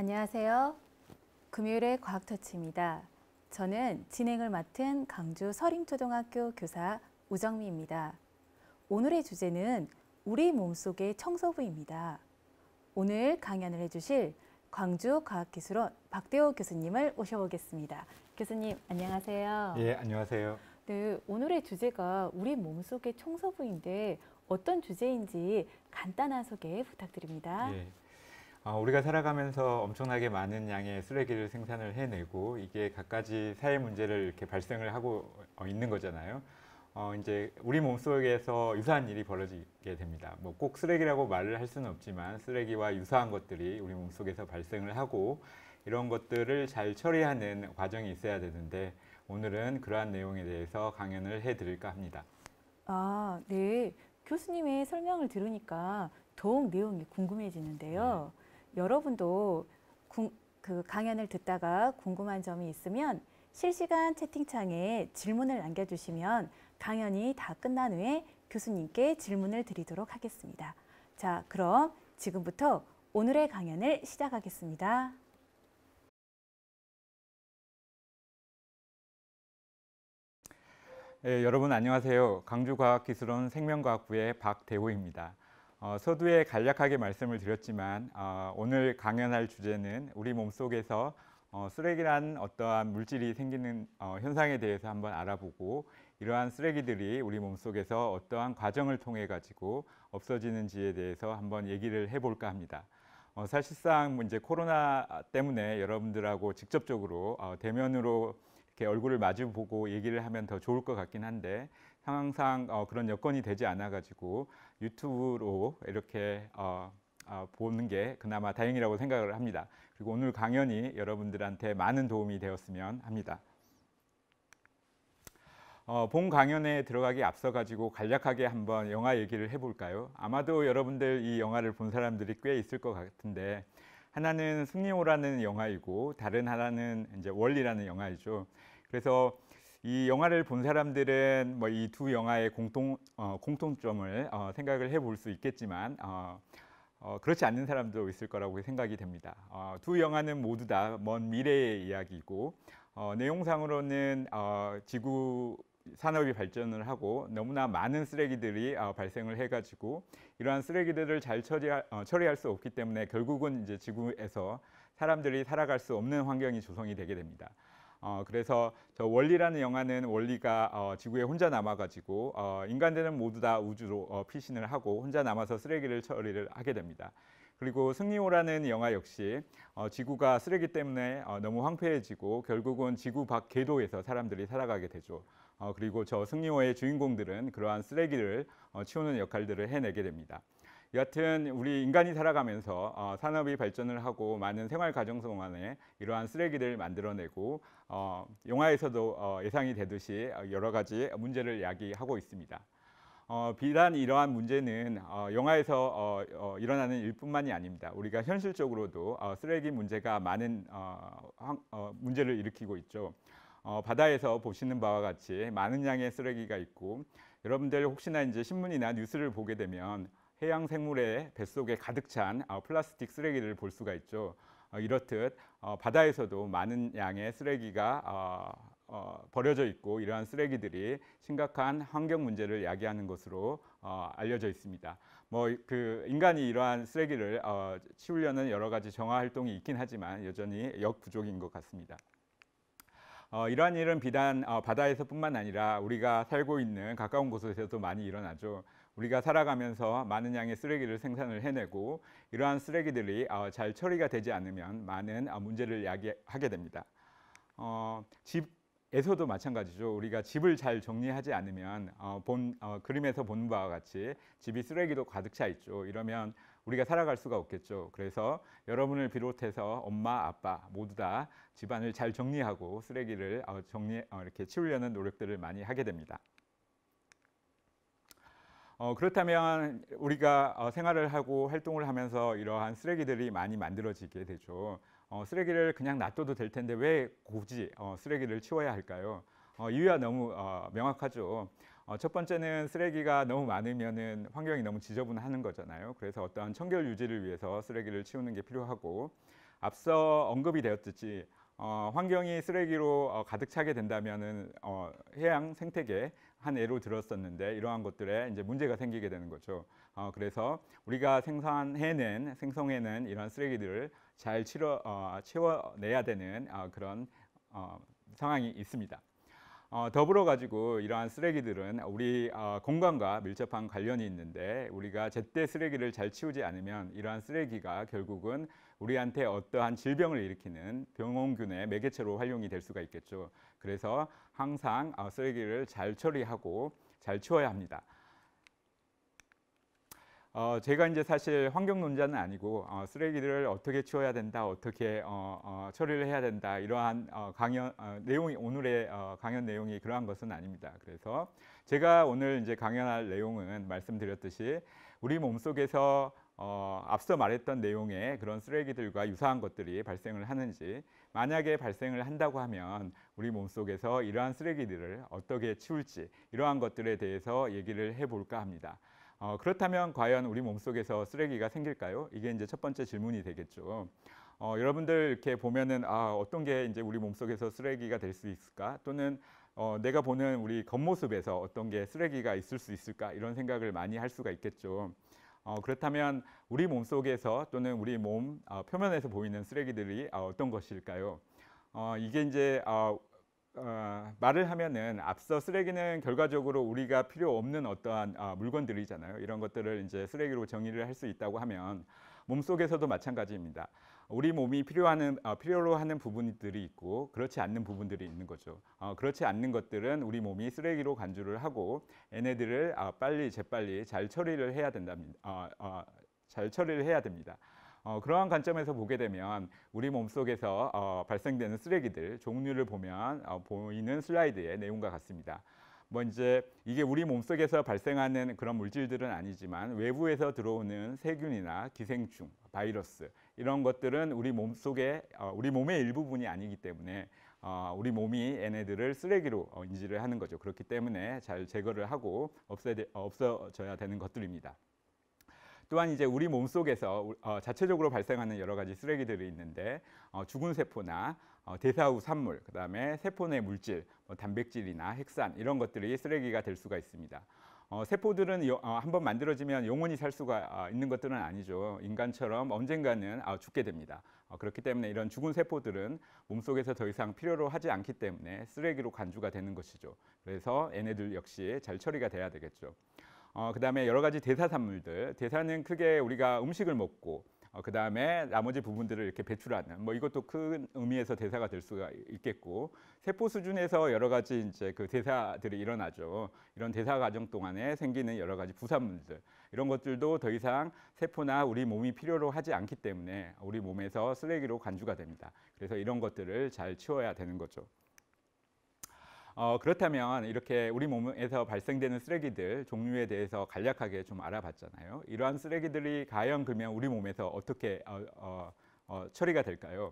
안녕하세요. 금요일의 과학터치입니다. 저는 진행을 맡은 강주 서림초등학교 교사 우정미입니다. 오늘의 주제는 우리 몸속의 청소부입니다. 오늘 강연을 해주실 광주과학기술원 박대호 교수님을 모셔보겠습니다. 교수님 안녕하세요. 예, 안녕하세요. 네, 오늘의 주제가 우리 몸속의 청소부인데 어떤 주제인지 간단한 소개 부탁드립니다. 예. 우리가 살아가면서 엄청나게 많은 양의 쓰레기를 생산을 해내고 이게 갖가지 사회 문제를 이렇게 발생을 하고 있는 거잖아요. 이제 우리 몸속에서 유사한 일이 벌어지게 됩니다. 뭐 꼭 쓰레기라고 말을 할 수는 없지만 쓰레기와 유사한 것들이 우리 몸속에서 발생을 하고 이런 것들을 잘 처리하는 과정이 있어야 되는데 오늘은 그러한 내용에 대해서 강연을 해드릴까 합니다. 네. 교수님의 설명을 들으니까 더욱 내용이 궁금해지는데요. 여러분도 그 강연을 듣다가 궁금한 점이 있으면 실시간 채팅창에 질문을 남겨주시면 강연이 다 끝난 후에 교수님께 질문을 드리도록 하겠습니다. 자, 그럼 지금부터 오늘의 강연을 시작하겠습니다. 네, 여러분 안녕하세요. 강주과학기술원 생명과학부의 박대호입니다. 서두에 간략하게 말씀을 드렸지만 오늘 강연할 주제는 우리 몸속에서 쓰레기란 어떠한 물질이 생기는 현상에 대해서 한번 알아보고 이러한 쓰레기들이 우리 몸속에서 어떠한 과정을 통해 가지고 없어지는지에 대해서 한번 얘기를 해볼까 합니다. 사실상 이제 코로나 때문에 여러분들하고 직접적으로 대면으로 이렇게 얼굴을 마주보고 얘기를 하면 더 좋을 것 같긴 한데 상황상 그런 여건이 되지 않아 가지고 유튜브로 이렇게 보는 게 그나마 다행이라고 생각을 합니다. 그리고 오늘 강연이 여러분들한테 많은 도움이 되었으면 합니다. 본 강연에 들어가기 앞서 가지고 간략하게 한번 영화 얘기를 해볼까요? 아마도 여러분들 이 영화를 본 사람들이 꽤 있을 것 같은데 하나는 승리호라는 영화이고 다른 하나는 이제 월리라는 영화이죠. 그래서 이 영화를 본 사람들은 뭐 이 두 영화의 공통점을 생각을 해볼 수 있겠지만 그렇지 않는 사람도 있을 거라고 생각이 됩니다. 두 영화는 모두 다 먼 미래의 이야기이고 내용상으로는 지구 산업이 발전을 하고 너무나 많은 쓰레기들이 발생을 해가지고 이러한 쓰레기들을 잘 처리할 수 없기 때문에 결국은 이제 지구에서 사람들이 살아갈 수 없는 환경이 조성이 되게 됩니다. 그래서 저 월리라는 영화는 월리가 지구에 혼자 남아가지고 인간들은 모두 다 우주로 피신을 하고 혼자 남아서 쓰레기를 처리를 하게 됩니다. 그리고 승리호라는 영화 역시 지구가 쓰레기 때문에 너무 황폐해지고 결국은 지구 밖 궤도에서 사람들이 살아가게 되죠. 그리고 저 승리호의 주인공들은 그러한 쓰레기를 치우는 역할들을 해내게 됩니다. 여하튼 우리 인간이 살아가면서 산업이 발전을 하고 많은 생활 과정 동안에 이러한 쓰레기들을 만들어내고 영화에서도 예상이 되듯이 여러 가지 문제를 야기하고 있습니다. 비단 이러한 문제는 영화에서 일어나는 일뿐만이 아닙니다. 우리가 현실적으로도 쓰레기 문제가 많은 문제를 일으키고 있죠. 바다에서 보시는 바와 같이 많은 양의 쓰레기가 있고 여러분들 혹시나 이제 신문이나 뉴스를 보게 되면 해양 생물의 뱃속에 가득 찬 플라스틱 쓰레기를 볼 수가 있죠. 이렇듯 바다에서도 많은 양의 쓰레기가 버려져 있고 이러한 쓰레기들이 심각한 환경 문제를 야기하는 것으로 알려져 있습니다. 뭐 그 인간이 이러한 쓰레기를 치우려는 여러 가지 정화 활동이 있긴 하지만 여전히 역부족인 것 같습니다. 이러한 일은 비단 바다에서뿐만 아니라 우리가 살고 있는 가까운 곳에서도 많이 일어나죠. 우리가 살아가면서 많은 양의 쓰레기를 생산을 해내고 이러한 쓰레기들이 잘 처리가 되지 않으면 많은 문제를 야기하게 됩니다. 집에서도 마찬가지죠. 우리가 집을 잘 정리하지 않으면 그림에서 보는 바와 같이 집이 쓰레기도 가득 차 있죠. 이러면 우리가 살아갈 수가 없겠죠. 그래서 여러분을 비롯해서 엄마, 아빠 모두 다 집안을 잘 정리하고 쓰레기를 이렇게 치우려는 노력들을 많이 하게 됩니다. 그렇다면 우리가 생활을 하고 활동을 하면서 이러한 쓰레기들이 많이 만들어지게 되죠. 쓰레기를 그냥 놔둬도 될 텐데 왜 굳이 쓰레기를 치워야 할까요? 이유가 너무 명확하죠. 첫 번째는 쓰레기가 너무 많으면은 환경이 너무 지저분하는 거잖아요. 그래서 어떠한 청결 유지를 위해서 쓰레기를 치우는 게 필요하고 앞서 언급이 되었듯이 환경이 쓰레기로 가득 차게 된다면은 해양 생태계 한 예로 들었었는데 이러한 것들에 이제 문제가 생기게 되는 거죠. 그래서 우리가 생성해낸 이런 쓰레기들을 잘 치워내야 되는 그런 상황이 있습니다. 더불어 가지고 이러한 쓰레기들은 우리 건강과 밀접한 관련이 있는데 우리가 제때 쓰레기를 잘 치우지 않으면 이러한 쓰레기가 결국은 우리한테 어떠한 질병을 일으키는 병원균의 매개체로 활용이 될 수가 있겠죠. 그래서 항상 쓰레기를 잘 처리하고 잘 치워야 합니다. 제가 이제 사실 환경론자는 아니고 쓰레기를 어떻게 치워야 된다, 어떻게 처리를 해야 된다 이러한 내용이 오늘의 강연 내용이 그러한 것은 아닙니다. 그래서 제가 오늘 이제 강연할 내용은 말씀드렸듯이 우리 몸속에서 앞서 말했던 내용의 그런 쓰레기들과 유사한 것들이 발생을 하는지 만약에 발생을 한다고 하면 우리 몸속에서 이러한 쓰레기들을 어떻게 치울지 이러한 것들에 대해서 얘기를 해볼까 합니다. 그렇다면 과연 우리 몸속에서 쓰레기가 생길까요? 이게 이제 첫 번째 질문이 되겠죠. 여러분들 이렇게 보면은 어떤 게 이제 우리 몸속에서 쓰레기가 될 수 있을까? 또는 내가 보는 우리 겉모습에서 어떤 게 쓰레기가 있을 수 있을까? 이런 생각을 많이 할 수가 있겠죠. 그렇다면 우리 몸속에서 또는 우리 몸 표면에서 보이는 쓰레기들이 어떤 것일까요? 이게 이제 말을 하면은 앞서 쓰레기는 결과적으로 우리가 필요 없는 어떠한 물건들이잖아요. 이런 것들을 이제 쓰레기로 정의를 할 수 있다고 하면 몸속에서도 마찬가지입니다. 우리 몸이 필요로 하는 부분들이 있고 그렇지 않는 부분들이 있는 거죠. 그렇지 않는 것들은 우리 몸이 쓰레기로 간주를 하고 얘네들을 재빨리 잘 처리를 해야 잘 처리를 해야 됩니다. 그러한 관점에서 보게 되면 우리 몸속에서 발생되는 쓰레기들 종류를 보면 보이는 슬라이드의 내용과 같습니다. 이제 이게 우리 몸속에서 발생하는 그런 물질들은 아니지만 외부에서 들어오는 세균이나 기생충, 바이러스 이런 것들은 우리 몸의 일부분이 아니기 때문에 우리 몸이 얘네들을 쓰레기로 인지를 하는 거죠. 그렇기 때문에 잘 제거를 하고 없어져야 되는 것들입니다. 또한 이제 우리 몸속에서 자체적으로 발생하는 여러 가지 쓰레기들이 있는데 죽은 세포나 대사 후 산물, 그다음에 세포 내 물질, 단백질이나 핵산 이런 것들이 쓰레기가 될 수가 있습니다. 세포들은 한번 만들어지면 영원히 살 수가 있는 것들은 아니죠. 인간처럼 언젠가는 죽게 됩니다. 그렇기 때문에 이런 죽은 세포들은 몸속에서 더 이상 필요로 하지 않기 때문에 쓰레기로 간주가 되는 것이죠. 그래서 얘네들 역시 잘 처리가 돼야 되겠죠. 그다음에 여러 가지 대사산물들, 대사는 크게 우리가 음식을 먹고 그다음에 나머지 부분들을 이렇게 배출하는 이것도 큰 의미에서 대사가 될 수가 있겠고 세포 수준에서 여러 가지 이제 그 대사들이 일어나죠. 이런 대사 과정 동안에 생기는 여러 가지 부산물들 이런 것들도 더 이상 세포나 우리 몸이 필요로 하지 않기 때문에 우리 몸에서 쓰레기로 간주가 됩니다. 그래서 이런 것들을 잘 치워야 되는 거죠. 그렇다면 이렇게 우리 몸에서 발생되는 쓰레기들 종류에 대해서 간략하게 좀 알아봤잖아요. 이러한 쓰레기들이 과연 그러면 우리 몸에서 어떻게 처리가 될까요?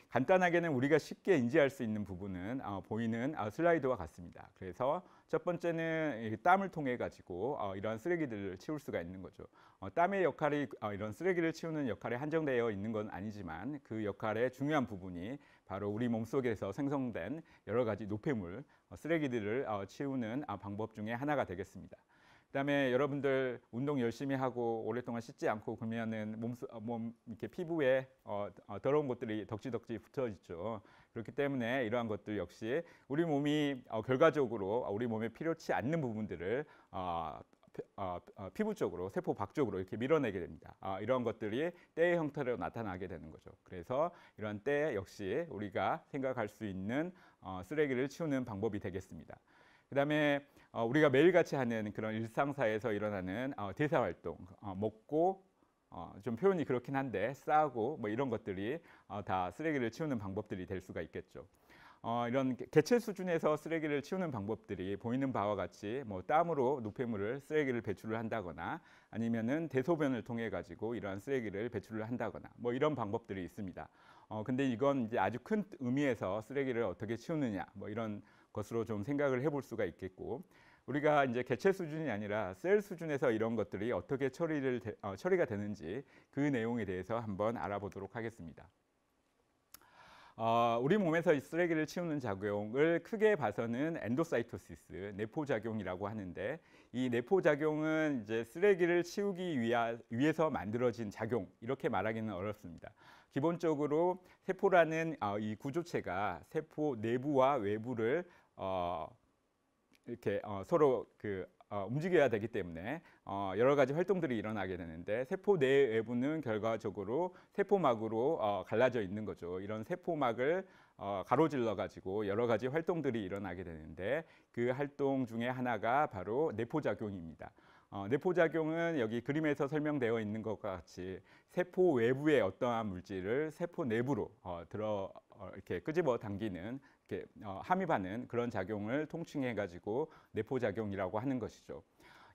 간단하게는 우리가 쉽게 인지할 수 있는 부분은 보이는 슬라이드와 같습니다. 그래서 첫 번째는 땀을 통해 가지고 이러한 쓰레기들을 치울 수가 있는 거죠. 땀의 역할이 이런 쓰레기를 치우는 역할에 한정되어 있는 건 아니지만 그 역할의 중요한 부분이 바로 우리 몸속에서 생성된 여러 가지 노폐물, 쓰레기들을 치우는 방법 중에 하나가 되겠습니다. 그다음에 여러분들 운동 열심히 하고 오랫동안 씻지 않고 그러면은 몸 이렇게 피부에 더러운 것들이 덕지덕지 붙어 있죠. 그렇기 때문에 이러한 것들 역시 우리 몸이 결과적으로 우리 몸에 필요치 않는 부분들을 피부 쪽으로 세포 밖 쪽으로 이렇게 밀어내게 됩니다. 이런 것들이 때의 형태로 나타나게 되는 거죠. 그래서 이런 때 역시 우리가 생각할 수 있는 쓰레기를 치우는 방법이 되겠습니다. 그다음에 우리가 매일같이 하는 그런 일상사에서 일어나는 대사 활동, 먹고 좀 표현이 그렇긴 한데 싸고 이런 것들이 다 쓰레기를 치우는 방법들이 될 수가 있겠죠. 이런 개체 수준에서 쓰레기를 치우는 방법들이 보이는 바와 같이 땀으로 노폐물을 쓰레기를 배출을 한다거나 아니면은 대소변을 통해 가지고 이러한 쓰레기를 배출을 한다거나 이런 방법들이 있습니다. 근데 이건 이제 아주 큰 의미에서 쓰레기를 어떻게 치우느냐 이런 것으로 좀 생각을 해볼 수가 있겠고 우리가 이제 개체 수준이 아니라 셀 수준에서 이런 것들이 어떻게 처리가 되는지 그 내용에 대해서 한번 알아보도록 하겠습니다. 우리 몸에서 이 쓰레기를 치우는 작용을 크게 봐서는 엔도사이토시스, 내포작용이라고 하는데, 이 내포작용은 이제 쓰레기를 치우기 위해서 만들어진 작용, 이렇게 말하기는 어렵습니다. 기본적으로 세포라는 이 구조체가 세포 내부와 외부를 이렇게 서로 움직여야 되기 때문에 여러 가지 활동들이 일어나게 되는데, 세포 내외부는 결과적으로 세포막으로 갈라져 있는 거죠. 이런 세포막을 가로질러 가지고 여러 가지 활동들이 일어나게 되는데, 그 활동 중에 하나가 바로 내포작용입니다. 내포작용은 여기 그림에서 설명되어 있는 것과 같이 세포 외부의 어떠한 물질을 세포 내부로 이렇게 끄집어 당기는, 이렇게 함입하는 그런 작용을 통칭해 가지고 내포작용이라고 하는 것이죠.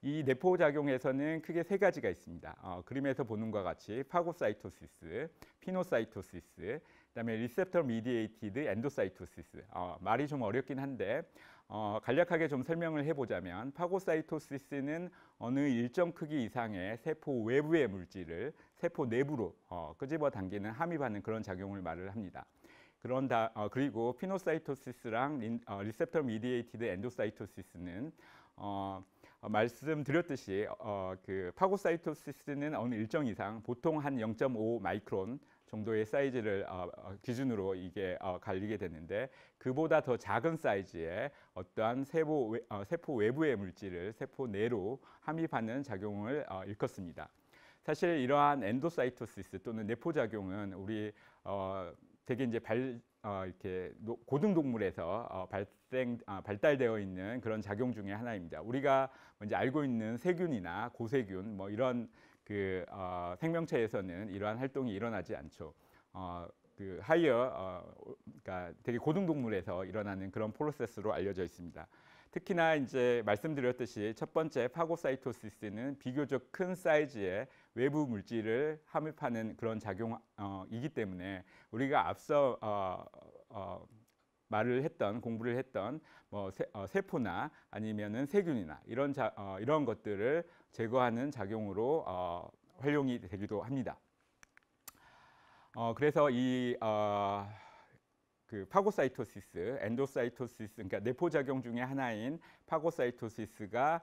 이 내포작용에서는 크게 세 가지가 있습니다. 그림에서 보는 것과 같이 파고사이토시스, 피노사이토시스, 그다음에 리셉터 미디에이티드 엔도사이토시스. 말이 좀 어렵긴 한데 간략하게 좀 설명을 해보자면, 파고사이토시스는 어느 일정 크기 이상의 세포 외부의 물질을 세포 내부로 끄집어 당기는, 함입하는 그런 작용을 말을 합니다. 그리고 피노사이토시스랑 리셉터 미디에이티드 엔도사이토시스는 말씀드렸듯이 그 파고사이토시스는 어느 일정 이상, 보통 한 0.5 마이크론 정도의 사이즈를 기준으로 이게 갈리게 되는데, 그보다 더 작은 사이즈의 어떠한 세포 외부의 물질을 세포 내로 함입하는 작용을 일컫습니다. 사실 이러한 엔도사이토시스 또는 내포작용은 우리 되게 이제 이렇게 고등 동물에서 발달되어 있는 그런 작용 중에 하나입니다. 우리가 먼저 알고 있는 세균이나 고세균 뭐 이런 생명체에서는 이러한 활동이 일어나지 않죠. 그러니까 되게 고등 동물에서 일어나는 그런 프로세스로 알려져 있습니다. 특히나 이제 말씀드렸듯이 첫 번째 파고사이토시스는 비교적 큰 사이즈의 외부 물질을 함입하는 그런 작용이기 때문에, 우리가 앞서 공부를 했던 뭐 세포나 아니면은 세균이나 이런 것들을 제거하는 작용으로 활용이 되기도 합니다. 그래서 그 파고사이토시스, 엔도사이토시스, 그러니까 내포작용 중에 하나인 파고사이토시스가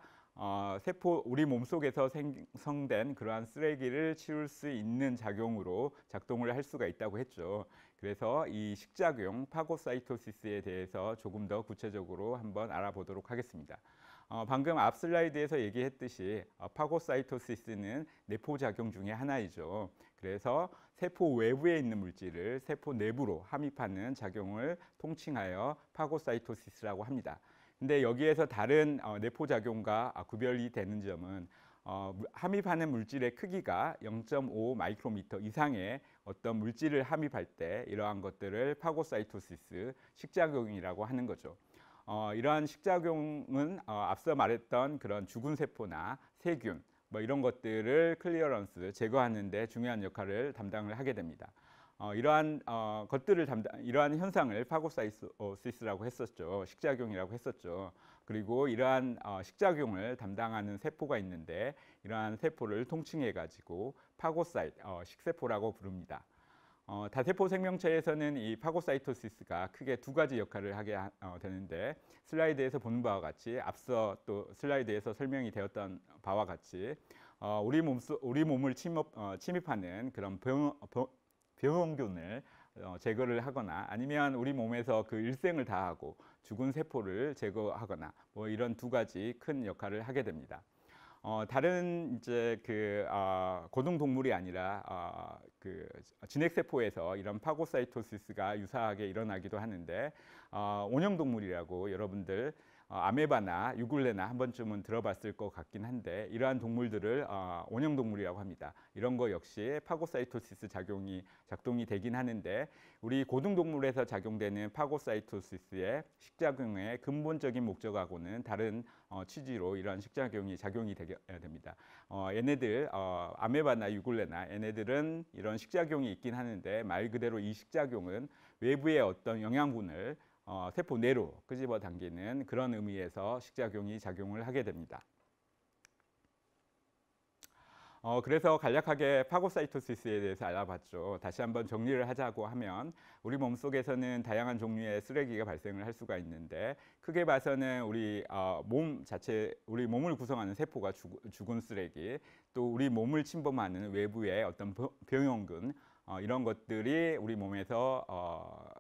우리 몸속에서 생성된 그러한 쓰레기를 치울 수 있는 작용으로 작동을 할 수가 있다고 했죠. 그래서 이 식작용 파고사이토시스에 대해서 조금 더 구체적으로 한번 알아보도록 하겠습니다. 방금 앞 슬라이드에서 얘기했듯이 파고사이토시스는 내포작용 중에 하나이죠. 그래서 세포 외부에 있는 물질을 세포 내부로 함입하는 작용을 통칭하여 파고사이토시스라고 합니다. 근데 여기에서 다른 내포작용과 구별이 되는 점은, 함입하는 물질의 크기가 0.5 마이크로미터 이상의 어떤 물질을 함입할 때 이러한 것들을 파고사이토시스, 식작용이라고 하는 거죠. 이러한 식작용은 앞서 말했던 그런 죽은 세포나 세균 뭐 이런 것들을 클리어런스, 제거하는 데 중요한 역할을 담당을 하게 됩니다. 이러한 현상을 파고사이토시스라고 했었죠. 식작용이라고 했었죠. 그리고 이러한 식작용을 담당하는 세포가 있는데, 이러한 세포를 통칭해 가지고 식세포라고 부릅니다. 다세포 생명체에서는 이 파고사이토시스가 크게 두 가지 역할을 하게 되는데, 슬라이드에서 보는 바와 같이, 앞서 또 슬라이드에서 설명이 되었던 바와 같이 우리 몸을 침입하는 그런 병원균을 제거를 하거나, 아니면 우리 몸에서 그 일생을 다하고 죽은 세포를 제거하거나, 뭐 이런 두 가지 큰 역할을 하게 됩니다. 다른 이제 고등 동물이 아니라 진핵 세포에서 이런 파고사이토시스가 유사하게 일어나기도 하는데, 온형 동물이라고 여러분들 아메바나 유굴레나 한 번쯤은 들어봤을 것 같긴 한데, 이러한 동물들을 온형 동물이라고 합니다. 이런 거 역시 파고사이토시스 작동이 되긴 하는데, 우리 고등 동물에서 작용되는 파고사이토시스의 식작용의 근본적인 목적하고는 다른 취지로 이러한 식작용이 작용이 됩니다. 얘네들 아메바나 유굴레나 얘네들은 이런 식작용이 있긴 하는데, 말 그대로 이 식작용은 외부의 어떤 영양분을 세포 내로 끄집어 당기는 그런 의미에서 식작용이 작용을 하게 됩니다. 그래서 간략하게 파고사이토시스에 대해서 알아봤죠. 다시 한번 정리를 하자고 하면 우리 몸속에서는 다양한 종류의 쓰레기가 발생을 할 수가 있는데 크게 봐서는 우리 몸 자체, 우리 몸을 구성하는 세포가 죽은 쓰레기, 또 우리 몸을 침범하는 외부의 어떤 병용균, 이런 것들이 우리 몸에서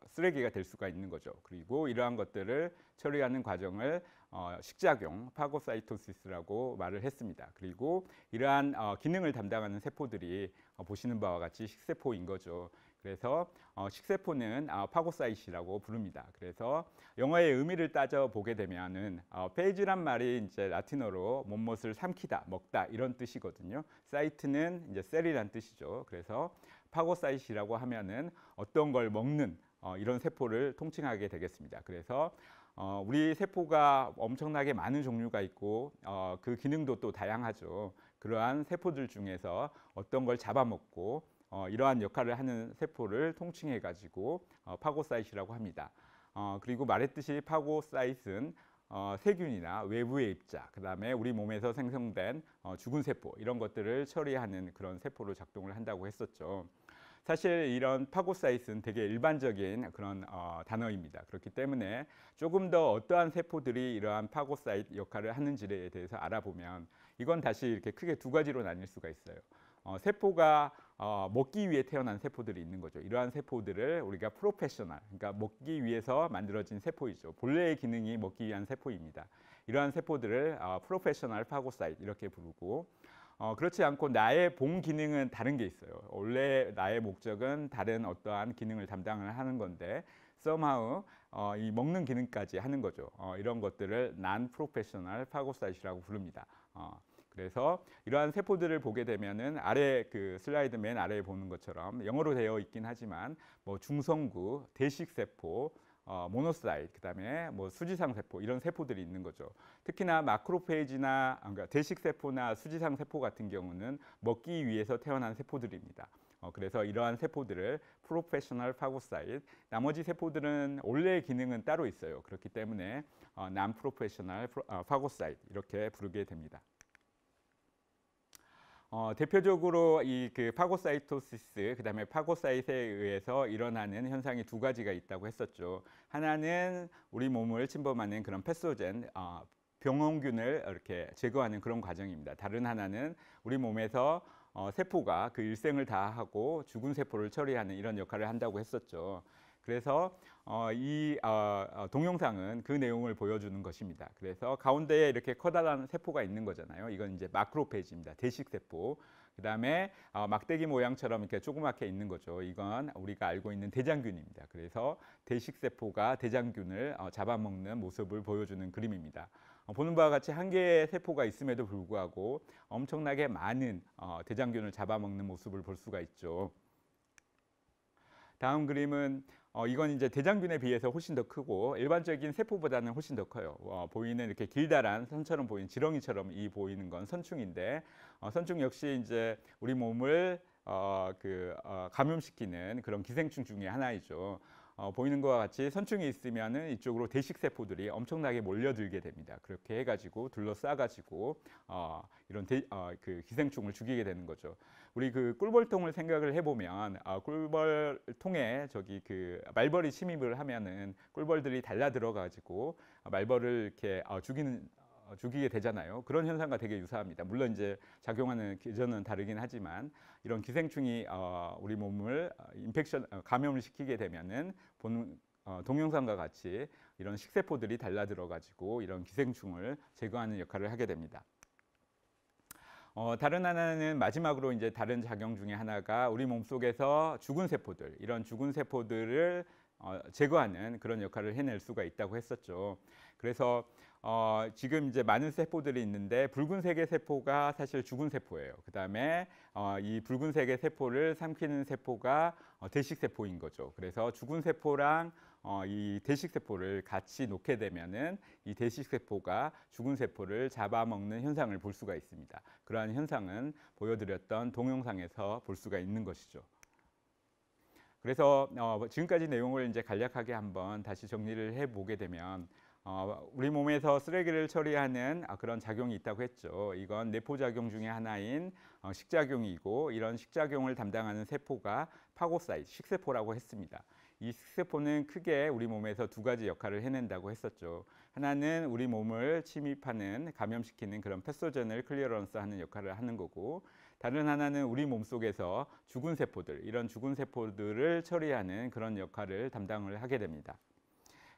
쓰레기가 될 수가 있는 거죠. 그리고 이러한 것들을 처리하는 과정을 식작용, 파고사이토시스라고 말을 했습니다. 그리고 이러한 기능을 담당하는 세포들이 보시는 바와 같이 식세포인 거죠. 그래서 식세포는 파고사이트라고 부릅니다. 그래서 영어의 의미를 따져 보게 되면은 페이지란 말이 이제 라틴어로 못못을 삼키다, 먹다 이런 뜻이거든요. 사이트는 이제 셀이란 뜻이죠. 그래서 파고사이트라고 하면은 어떤 걸 먹는 이런 세포를 통칭하게 되겠습니다. 그래서 우리 세포가 엄청나게 많은 종류가 있고 그 기능도 또 다양하죠. 그러한 세포들 중에서 어떤 걸 잡아먹고 이러한 역할을 하는 세포를 통칭해 가지고 파고사이트라고 합니다. 그리고 말했듯이 파고사이트는 세균이나 외부의 입자, 그 다음에 우리 몸에서 생성된 죽은 세포 이런 것들을 처리하는 그런 세포로 작동을 한다고 했었죠. 사실 이런 파고사이트는 되게 일반적인 그런 단어입니다. 그렇기 때문에 조금 더 어떠한 세포들이 이러한 파고사이트 역할을 하는지에 대해서 알아보면 이건 다시 이렇게 크게 두 가지로 나뉠 수가 있어요. 세포가 먹기 위해 태어난 세포들이 있는 거죠. 이러한 세포들을 우리가 프로페셔널, 그러니까 먹기 위해서 만들어진 세포이죠. 본래의 기능이 먹기 위한 세포입니다. 이러한 세포들을 프로페셔널 파고사이트 이렇게 부르고, 그렇지 않고 나의 본 기능은 다른 게 있어요. 원래 나의 목적은 다른 어떠한 기능을 담당을 하는 건데 somehow 이 먹는 기능까지 하는 거죠. 이런 것들을 non-professional phagocytes라고 부릅니다. 그래서 이러한 세포들을 보게 되면은 아래 그 슬라이드 맨 아래에 보는 것처럼 영어로 되어 있긴 하지만 뭐 중성구, 대식세포, 모노사이트, 그다음에 뭐 수지상 세포 이런 세포들이 있는 거죠. 특히나 마크로페이지나 그러니까 대식세포나 수지상 세포 같은 경우는 먹기 위해서 태어난 세포들입니다. 그래서 이러한 세포들을 프로페셔널 파고사이트, 나머지 세포들은 원래의 기능은 따로 있어요. 그렇기 때문에 non 프로페셔널 파고사이트 이렇게 부르게 됩니다. 대표적으로 이 그 파고사이토시스, 그다음에 파고사이트에 의해서 일어나는 현상이 두 가지가 있다고 했었죠. 하나는 우리 몸을 침범하는 그런 패소젠, 병원균을 이렇게 제거하는 그런 과정입니다. 다른 하나는 우리 몸에서 세포가 그 일생을 다하고 죽은 세포를 처리하는 이런 역할을 한다고 했었죠. 그래서 이 동영상은 그 내용을 보여주는 것입니다. 그래서 가운데에 이렇게 커다란 세포가 있는 거잖아요. 이건 이제 마크로페이지입니다. 대식세포. 그 다음에 막대기 모양처럼 이렇게 조그맣게 있는 거죠. 이건 우리가 알고 있는 대장균입니다. 그래서 대식세포가 대장균을 잡아먹는 모습을 보여주는 그림입니다. 보는 바와 같이 한 개의 세포가 있음에도 불구하고 엄청나게 많은 대장균을 잡아먹는 모습을 볼 수가 있죠. 다음 그림은 이건 이제 대장균에 비해서 훨씬 더 크고 일반적인 세포보다는 훨씬 더 커요. 보이는 이렇게 길다란 선처럼 보이는 지렁이처럼 보이는 건 선충인데 선충 역시 이제 우리 몸을 감염시키는 그런 기생충 중에 하나이죠. 보이는 것과 같이 선충이 있으면은 이쪽으로 대식세포들이 엄청나게 몰려들게 됩니다. 그렇게 해가지고 둘러싸가지고 이런 그 기생충을 죽이게 되는 거죠. 우리 그 꿀벌통을 생각을 해보면 꿀벌통에 저기 그 말벌이 침입을 하면은 꿀벌들이 달라 들어가지고 말벌을 이렇게 죽이게 되잖아요. 그런 현상과 되게 유사합니다. 물론 이제 작용하는 기전은 다르긴 하지만 이런 기생충이 우리 몸을 감염을 시키게 되면은 보는 동영상과 같이 이런 식세포들이 달라 들어가지고 이런 기생충을 제거하는 역할을 하게 됩니다. 다른 하나는 마지막으로 이제 다른 작용 중에 하나가 우리 몸속에서 죽은 세포들, 이런 죽은 세포들을 제거하는 그런 역할을 해낼 수가 있다고 했었죠. 그래서 지금 이제 많은 세포들이 있는데 붉은색의 세포가 사실 죽은 세포예요. 그 다음에 이 붉은색의 세포를 삼키는 세포가 대식세포인 거죠. 그래서 죽은 세포랑 이 대식세포를 같이 놓게 되면은 이 대식세포가 죽은 세포를 잡아먹는 현상을 볼 수가 있습니다. 그러한 현상은 보여드렸던 동영상에서 볼 수가 있는 것이죠. 그래서 지금까지 내용을 이제 간략하게 한번 다시 정리를 해보게 되면 우리 몸에서 쓰레기를 처리하는 그런 작용이 있다고 했죠. 이건 내포작용 중에 하나인 식작용이고, 이런 식작용을 담당하는 세포가 파고사이트, 식세포라고 했습니다. 이 식세포는 크게 우리 몸에서 두 가지 역할을 해낸다고 했었죠. 하나는 우리 몸을 침입하는, 감염시키는 그런 패소전을 클리어런스하는 역할을 하는 거고, 다른 하나는 우리 몸 속에서 죽은 세포들, 이런 죽은 세포들을 처리하는 그런 역할을 담당을 하게 됩니다.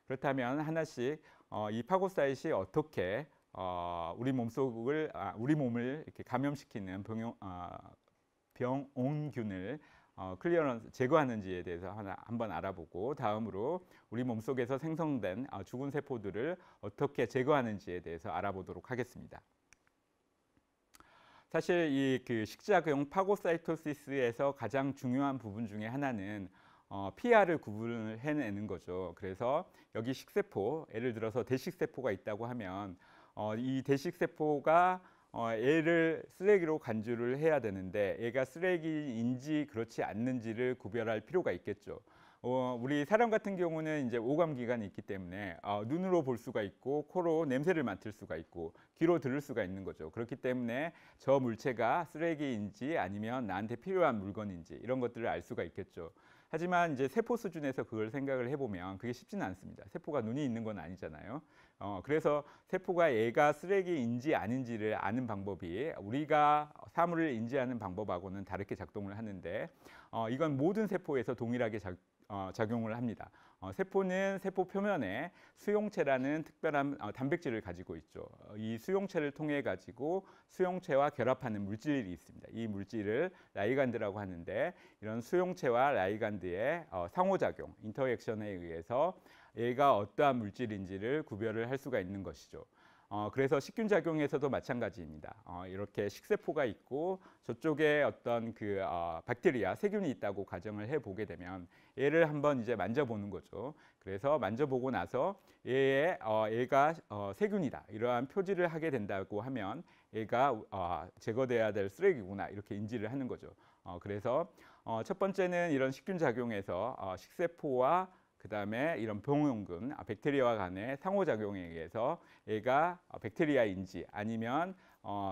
그렇다면 하나씩 이 파고사이트이 어떻게 우리 몸을 이렇게 감염시키는 병원균을 클리어런스 제거하는지에 대해서 한번 알아보고, 다음으로 우리 몸 속에서 생성된 죽은 세포들을 어떻게 제거하는지에 대해서 알아보도록 하겠습니다. 사실 이 그 식작용 파고사이토시스에서 가장 중요한 부분 중에 하나는 pR을 구분을 해내는 거죠. 그래서 여기 식세포, 예를 들어서 대식세포가 있다고 하면 이 대식세포가 얘를 쓰레기로 간주를 해야 되는데, 얘가 쓰레기인지 그렇지 않는지를 구별할 필요가 있겠죠. 우리 사람 같은 경우는 이제 오감기관이 있기 때문에 눈으로 볼 수가 있고, 코로 냄새를 맡을 수가 있고, 귀로 들을 수가 있는 거죠. 그렇기 때문에 저 물체가 쓰레기인지 아니면 나한테 필요한 물건인지 이런 것들을 알 수가 있겠죠. 하지만 이제 세포 수준에서 그걸 생각을 해보면 그게 쉽지는 않습니다. 세포가 눈이 있는 건 아니잖아요. 그래서 세포가 얘가 쓰레기인지 아닌지를 아는 방법이 우리가 사물을 인지하는 방법하고는 다르게 작동을 하는데, 이건 모든 세포에서 동일하게 작용을 합니다. 세포는 세포 표면에 수용체라는 특별한 단백질을 가지고 있죠. 이 수용체를 통해 가지고 수용체와 결합하는 물질이 있습니다. 이 물질을 라이간드라고 하는데, 이런 수용체와 라이간드의 상호작용, 인터액션에 의해서 얘가 어떠한 물질인지를 구별을 할 수가 있는 것이죠. 그래서 식균 작용에서도 마찬가지입니다. 이렇게 식세포가 있고 저쪽에 어떤 그 박테리아, 세균이 있다고 가정을 해보게 되면 얘를 한번 이제 만져보는 거죠. 그래서 만져보고 나서 얘가 세균이다, 이러한 표지를 하게 된다고 하면 얘가 제거돼야 될 쓰레기구나, 이렇게 인지를 하는 거죠. 그래서 첫 번째는 이런 식균 작용에서 식세포와 그 다음에 이런 병원균, 백테리아와 간의 상호작용에 의해서 얘가 백테리아인지 아니면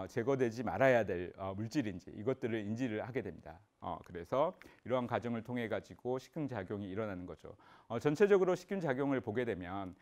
제거되지 말아야 될 물질인지 이것들을 인지를 하게 됩니다. 그래서 이러한 과정을 통해 가지고 식균 작용이 일어나는 거죠. 전체적으로 식균 작용을 보게 되면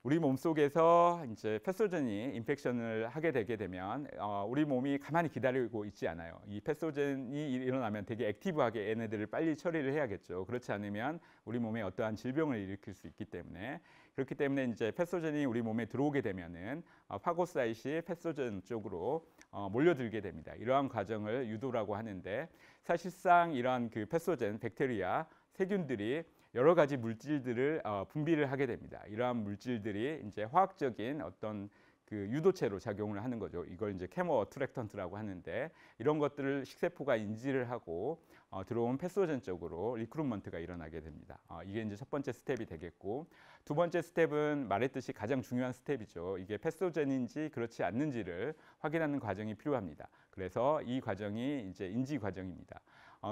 우리 몸 속에서 이제 패소젠이 인펙션을 하게 되게 되면 우리 몸이 가만히 기다리고 있지 않아요. 이 패소젠이 일어나면 되게 액티브하게 얘네들을 빨리 처리를 해야겠죠. 그렇지 않으면 우리 몸에 어떠한 질병을 일으킬 수 있기 때문에, 그렇기 때문에 이제 패소젠이 우리 몸에 들어오게 되면은 파고사이트이 패소젠 쪽으로 몰려들게 됩니다. 이러한 과정을 유도라고 하는데, 사실상 이러한 그 패소젠, 백테리아, 세균들이 여러 가지 물질들을 분비를 하게 됩니다. 이러한 물질들이 이제 화학적인 어떤 그 유도체로 작용을 하는 거죠. 이걸 이제 케모 어트랙턴트라고 하는데, 이런 것들을 식세포가 인지를 하고 들어온 패소젠 쪽으로 리크루먼트가 일어나게 됩니다. 이게 이제 첫 번째 스텝이 되겠고, 두 번째 스텝은 말했듯이 가장 중요한 스텝이죠. 이게 패소젠인지 그렇지 않는지를 확인하는 과정이 필요합니다. 그래서 이 과정이 이제 인지 과정입니다.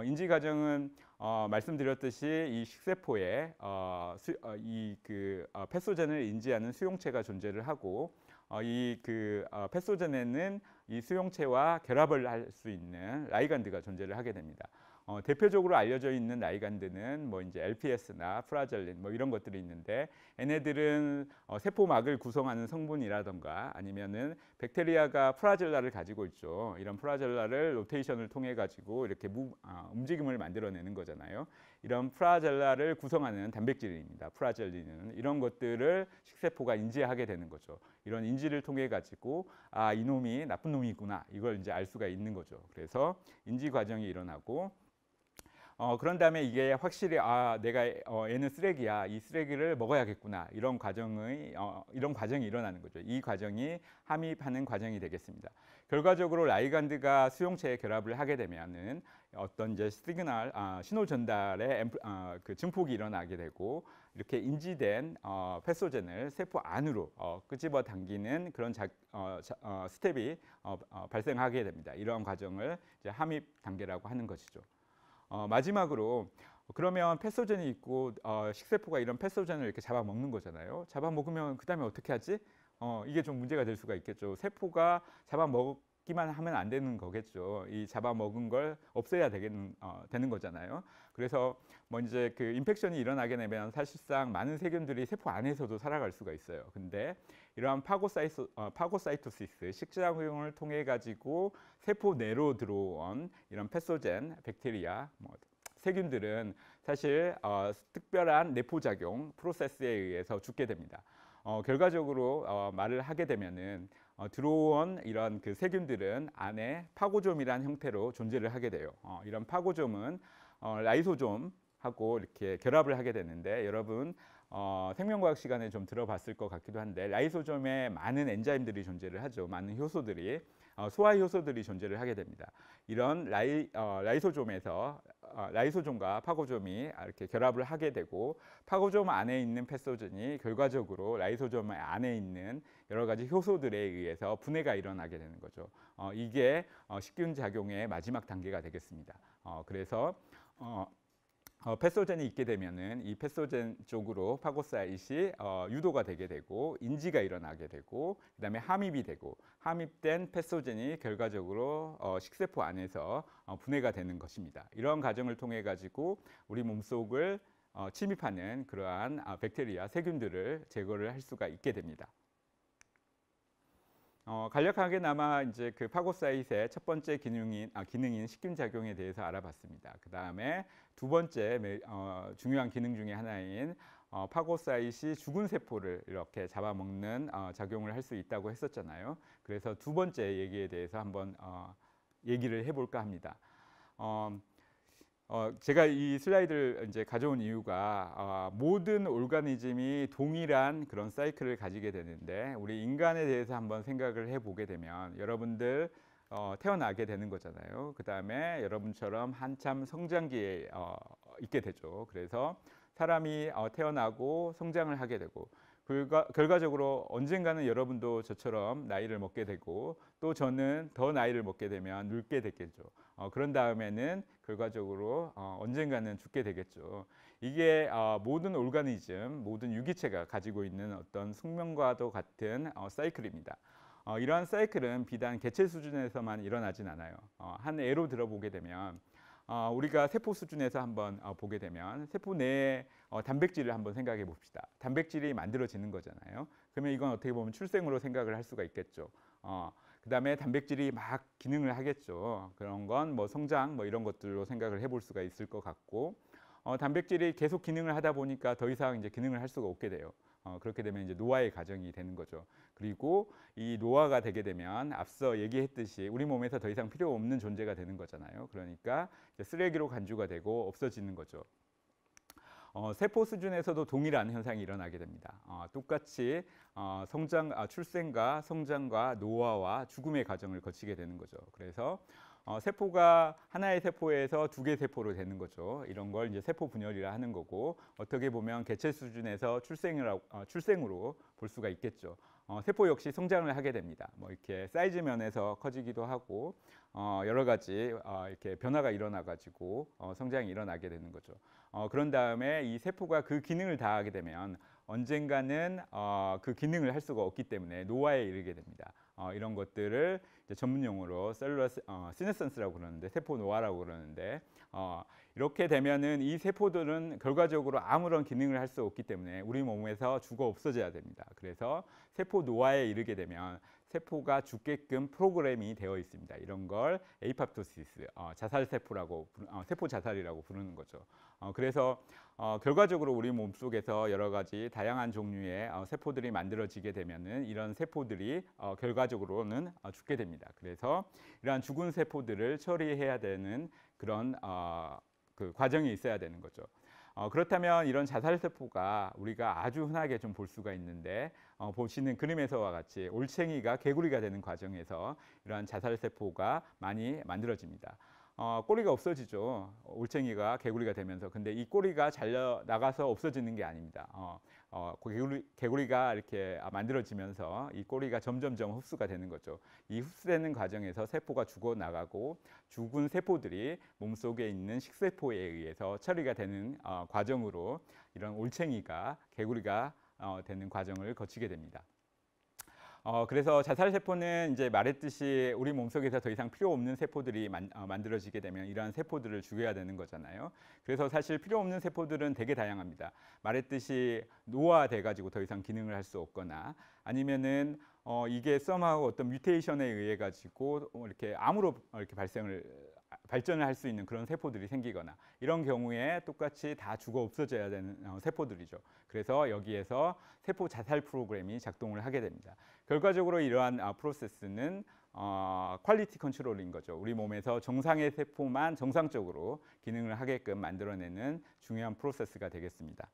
인지 과정은 말씀드렸듯이 이 식세포에 이 패소젠을 인지하는 수용체가 존재를 하고, 이 패소젠에는 이 수용체와 결합을 할 수 있는 라이간드가 존재를 하게 됩니다. 대표적으로 알려져 있는 라이간드는 뭐 이제 LPS나 프라젤린 뭐 이런 것들이 있는데, 얘네들은 세포막을 구성하는 성분이라던가 아니면은 백테리아가 프라젤라를 가지고 있죠. 이런 프라젤라를 로테이션을 통해 가지고 이렇게 움직임을 만들어내는 거잖아요. 이런 프라젤라를 구성하는 단백질입니다. 프라젤린은 이런 것들을 식세포가 인지하게 되는 거죠. 이런 인지를 통해 가지고 이놈이 나쁜 놈이구나, 이걸 이제 알 수가 있는 거죠. 그래서 인지 과정이 일어나고, 그런 다음에 이게 확실히 내가 얘는 쓰레기야, 이 쓰레기를 먹어야겠구나, 이런 과정이 일어나는 거죠. 이 과정이 함입하는 과정이 되겠습니다. 결과적으로 라이간드가 수용체에 결합을 하게 되면은 어떤 이제 시그널 신호 전달의 그 증폭이 일어나게 되고, 이렇게 인지된 패소젠을 세포 안으로 끄집어 당기는 그런 스텝이 발생하게 됩니다. 이러한 과정을 이제 함입 단계라고 하는 것이죠. 마지막으로 그러면 패소젠이 있고 식세포가 이런 패소젠을 이렇게 잡아먹는 거잖아요. 잡아먹으면 그 다음에 어떻게 하지? 이게 좀 문제가 될 수가 있겠죠. 세포가 잡아먹기만 하면 안 되는 거겠죠. 이 잡아먹은 걸 없애야 되는 거잖아요. 그래서 뭐 이제 그 인펙션이 일어나게 되면 사실상 많은 세균들이 세포 안에서도 살아갈 수가 있어요. 근데 이러한 파고사이토시스, 식작용을 통해 가지고 세포 내로 들어온 이런 패소젠, 박테리아, 뭐 세균들은 사실 특별한 내포작용 프로세스에 의해서 죽게 됩니다. 결과적으로 말을 하게 되면은 들어온 이런 그 세균들은 안에 파고좀이란 형태로 존재를 하게 돼요. 이런 파고좀은 라이소좀하고 이렇게 결합을 하게 되는데 여러분 생명과학 시간에 좀 들어봤을 것 같기도 한데 라이소좀에 많은 엔자임들이 존재를 하죠. 많은 효소들이 소화 효소들이 존재를 하게 됩니다. 이런 라이소좀에서 라이소좀과 파고좀이 이렇게 결합을 하게 되고 파고좀 안에 있는 패소젠이 결과적으로 라이소좀 안에 있는 여러 가지 효소들에 의해서 분해가 일어나게 되는 거죠. 이게 식균 작용의 마지막 단계가 되겠습니다. 그래서 패소젠이 있게 되면은 이 패소젠 쪽으로 파고사이트이 유도가 되게 되고 인지가 일어나게 되고 그다음에 함입이 되고 함입된 패소젠이 결과적으로 식세포 안에서 분해가 되는 것입니다. 이런 과정을 통해 가지고 우리 몸속을 침입하는 그러한 박테리아 세균들을 제거를 할 수가 있게 됩니다. 간략하게나마 이제 그 파고사이트의 첫 번째 기능인 식균 작용에 대해서 알아봤습니다. 그 다음에 두 번째 중요한 기능 중에 하나인 파고사이트이 죽은 세포를 이렇게 잡아먹는 작용을 할 수 있다고 했었잖아요. 그래서 두 번째 얘기에 대해서 한번 얘기를 해볼까 합니다. 제가 이 슬라이드를 이제 가져온 이유가 모든 오르가니즘이 동일한 그런 사이클을 가지게 되는데 우리 인간에 대해서 한번 생각을 해보게 되면 여러분들 태어나게 되는 거잖아요. 그 다음에 여러분처럼 한참 성장기에 있게 되죠. 그래서 사람이 태어나고 성장을 하게 되고 결과적으로 언젠가는 여러분도 저처럼 나이를 먹게 되고 또 저는 더 나이를 먹게 되면 늙게 되겠죠. 그런 다음에는 결과적으로 언젠가는 죽게 되겠죠. 이게 모든 오르가니즘, 모든 유기체가 가지고 있는 어떤 숙명과도 같은 사이클입니다. 이러한 사이클은 비단 개체 수준에서만 일어나진 않아요. 한 예로 들어보게 되면 우리가 세포 수준에서 한번 보게 되면 세포 내에 단백질을 한번 생각해 봅시다. 단백질이 만들어지는 거잖아요. 그러면 이건 어떻게 보면 출생으로 생각을 할 수가 있겠죠. 그 다음에 단백질이 막 기능을 하겠죠. 그런 건 뭐 성장 뭐 이런 것들로 생각을 해볼 수가 있을 것 같고 단백질이 계속 기능을 하다 보니까 더 이상 이제 기능을 할 수가 없게 돼요. 그렇게 되면 이제 노화의 과정이 되는 거죠. 그리고 이 노화가 되게 되면 앞서 얘기했듯이 우리 몸에서 더 이상 필요 없는 존재가 되는 거잖아요. 그러니까 이제 쓰레기로 간주가 되고 없어지는 거죠. 세포 수준에서도 동일한 현상이 일어나게 됩니다. 똑같이 출생과 성장과 노화와 죽음의 과정을 거치게 되는 거죠. 그래서 세포가 하나의 세포에서 두 개의 세포로 되는 거죠. 이런 걸 이제 세포 분열이라 하는 거고 어떻게 보면 개체 수준에서 출생으로 볼 수가 있겠죠. 세포 역시 성장을 하게 됩니다. 뭐 이렇게 사이즈 면에서 커지기도 하고 여러 가지 이렇게 변화가 일어나 가지고 성장이 일어나게 되는 거죠. 그런 다음에 이 세포가 그 기능을 다하게 되면 언젠가는 그 기능을 할 수가 없기 때문에 노화에 이르게 됩니다. 이런 것들을 이제 전문 용어로 셀룰러 시네센스라고 그러는데 세포 노화라고 그러는데 이렇게 되면은 이 세포들은 결과적으로 아무런 기능을 할 수 없기 때문에 우리 몸에서 죽어 없어져야 됩니다. 그래서 세포 노화에 이르게 되면 세포가 죽게끔 프로그램이 되어 있습니다. 이런 걸 에이팝토시스, 자살 세포라고 세포 자살이라고 부르는 거죠. 그래서 결과적으로 우리 몸속에서 여러 가지 다양한 종류의 세포들이 만들어지게 되면은 이런 세포들이 결과적으로는 죽게 됩니다. 그래서 이러한 죽은 세포들을 처리해야 되는 그런 그 과정이 있어야 되는 거죠. 그렇다면 이런 자살세포가 우리가 아주 흔하게 좀 볼 수가 있는데 보시는 그림에서와 같이 올챙이가 개구리가 되는 과정에서 이러한 자살세포가 많이 만들어집니다. 꼬리가 없어지죠. 올챙이가 개구리가 되면서. 근데 이 꼬리가 잘려 나가서 없어지는 게 아닙니다. 개구리가 이렇게 만들어지면서 이 꼬리가 점점점 흡수가 되는 거죠. 이 흡수되는 과정에서 세포가 죽어 나가고 죽은 세포들이 몸속에 있는 식세포에 의해서 처리가 되는 과정으로 이런 올챙이가 개구리가 되는 과정을 거치게 됩니다. 그래서 자살세포는 이제 말했듯이 우리 몸속에서 더 이상 필요 없는 세포들이 만들어지게 되면 이러한 세포들을 죽여야 되는 거잖아요. 그래서 사실 필요 없는 세포들은 되게 다양합니다. 말했듯이 노화돼 가지고 더 이상 기능을 할 수 없거나 아니면은 이게 somehow 어떤 뮤테이션에 의해 가지고 이렇게 암으로 이렇게 발전을 할 수 있는 그런 세포들이 생기거나 이런 경우에 똑같이 다 죽어 없어져야 되는 세포들이죠. 그래서 여기에서 세포 자살 프로그램이 작동을 하게 됩니다. 결과적으로 이러한 프로세스는 퀄리티 컨트롤인 거죠. 우리 몸에서 정상의 세포만 정상적으로 기능을 하게끔 만들어내는 중요한 프로세스가 되겠습니다.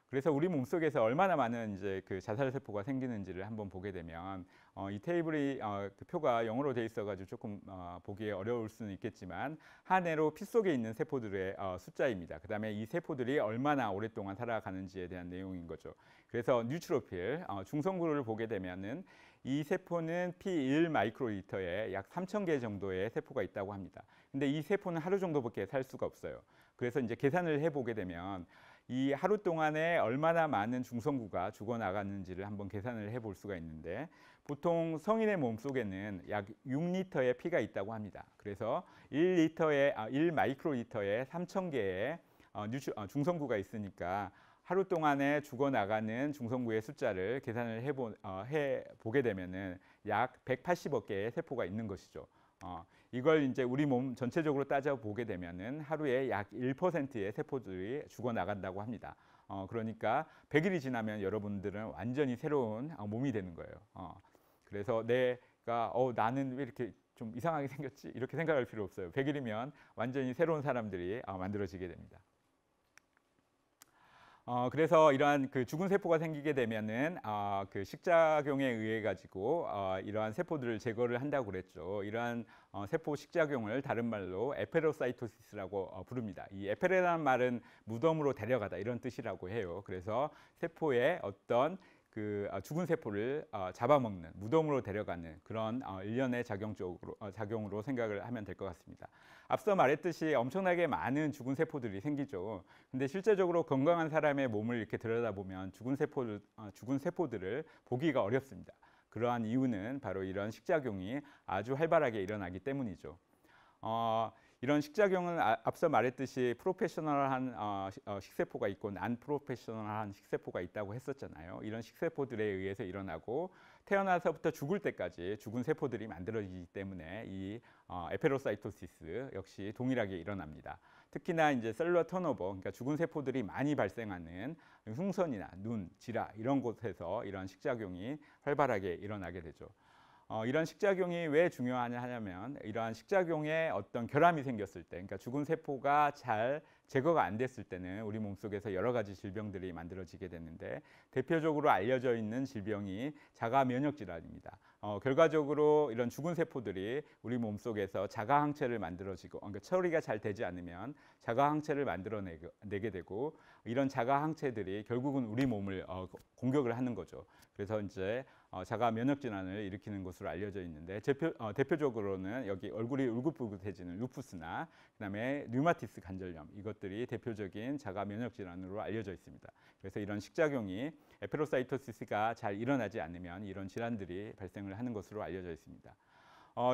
그래서 우리 몸속에서 얼마나 많은 이제 그 자살 세포가 생기는지를 한번 보게 되면 이 테이블이 그 표가 영어로 돼 있어가지고 조금 보기에 어려울 수는 있겠지만 한 해로 피 속에 있는 세포들의 숫자입니다. 그다음에 이 세포들이 얼마나 오랫동안 살아가는지에 대한 내용인 거죠. 그래서 뉴트로필 중성구를 보게 되면은 이 세포는 피 1 마이크로리터에 약 3,000개 정도의 세포가 있다고 합니다. 근데 이 세포는 하루 정도밖에 살 수가 없어요. 그래서 이제 계산을 해보게 되면 이 하루 동안에 얼마나 많은 중성구가 죽어나갔는지를 한번 계산을 해볼 수가 있는데 보통 성인의 몸속에는 약 6리터의 피가 있다고 합니다. 그래서 1 마이크로리터에 3,000개의 중성구가 있으니까 하루 동안에 죽어나가는 중성구의 숫자를 계산을 해보게 되면은 약 180억 개의 세포가 있는 것이죠. 이걸 이제 우리 몸 전체적으로 따져보게 되면은 하루에 약 1%의 세포들이 죽어나간다고 합니다. 그러니까 100일이 지나면 여러분들은 완전히 새로운 몸이 되는 거예요. 그래서 내가 나는 왜 이렇게 좀 이상하게 생겼지? 이렇게 생각할 필요 없어요. 100일이면 완전히 새로운 사람들이 만들어지게 됩니다. 그래서 이러한 그 죽은 세포가 생기게 되면은 그 식작용에 의해 가지고 이러한 세포들을 제거를 한다고 그랬죠. 이러한 세포 식작용을 다른 말로 에페로사이토시스라고 부릅니다. 이 에페레라는 말은 무덤으로 데려가다 이런 뜻이라고 해요. 그래서 세포의 어떤 그 죽은 세포를 잡아먹는 무덤으로 데려가는 그런 일련의 작용으로 생각을 하면 될 것 같습니다. 앞서 말했듯이 엄청나게 많은 죽은 세포들이 생기죠. 근데 실제적으로 건강한 사람의 몸을 이렇게 들여다보면 죽은 세포들을 보기가 어렵습니다. 그러한 이유는 바로 이런 식작용이 아주 활발하게 일어나기 때문이죠. 이런 식작용은 앞서 말했듯이 프로페셔널한 식세포가 있고 난 프로페셔널한 식세포가 있다고 했었잖아요. 이런 식세포들에 의해서 일어나고 태어나서부터 죽을 때까지 죽은 세포들이 만들어지기 때문에 이 에페로사이토시스 역시 동일하게 일어납니다. 특히나 이제 셀룰러 턴오버, 그러니까 죽은 세포들이 많이 발생하는 흉선이나 눈, 지라 이런 곳에서 이런 식작용이 활발하게 일어나게 되죠. 이런 식작용이 왜 중요하냐면 이러한 식작용에 어떤 결함이 생겼을 때, 그러니까 죽은 세포가 잘 제거가 안 됐을 때는 우리 몸속에서 여러 가지 질병들이 만들어지게 되는데 대표적으로 알려져 있는 질병이 자가 면역 질환입니다. 결과적으로 이런 죽은 세포들이 우리 몸속에서 자가 항체를 만들어지고 그러니까 처리가 잘 되지 않으면 자가 항체를 만들어내게 되고 이런 자가 항체들이 결국은 우리 몸을 공격을 하는 거죠. 그래서 이제 자가 면역 질환을 일으키는 것으로 알려져 있는데 대표적으로는 여기 얼굴이 울긋불긋해지는 루푸스나 그다음에 류마티스 관절염 이것들이 대표적인 자가 면역 질환으로 알려져 있습니다. 그래서 이런 식작용이 에페로사이토시스가 잘 일어나지 않으면 이런 질환들이 발생을 하는 것으로 알려져 있습니다.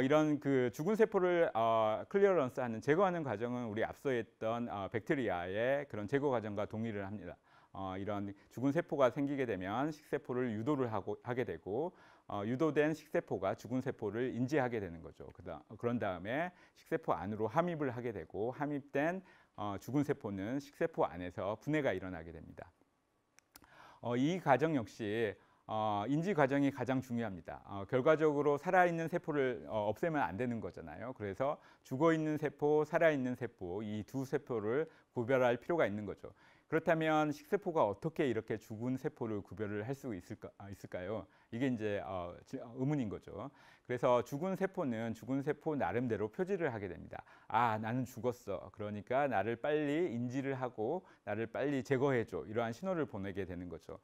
이런 그 죽은 세포를 클리어런스하는 제거하는 과정은 우리 앞서 했던 백테리아의 그런 제거 과정과 동일을 합니다. 이런 죽은 세포가 생기게 되면 식세포를 유도를 하게 되고 유도된 식세포가 죽은 세포를 인지하게 되는 거죠. 그런 다음에 식세포 안으로 함입을 하게 되고 함입된 죽은 세포는 식세포 안에서 분해가 일어나게 됩니다. 이 과정 역시 인지 과정이 가장 중요합니다. 결과적으로 살아있는 세포를 없애면 안 되는 거잖아요. 그래서 죽어있는 세포, 살아있는 세포 이 두 세포를 구별할 필요가 있는 거죠. 그렇다면 식세포가 어떻게 이렇게 죽은 세포를 구별을 할 수 있을까요? 이게 이제 의문인 거죠. 그래서 죽은 세포는 죽은 세포 나름대로 표지를 하게 됩니다. 아, 나는 죽었어. 그러니까 나를 빨리 인지를 하고 나를 빨리 제거해줘. 이러한 신호를 보내게 되는 거죠.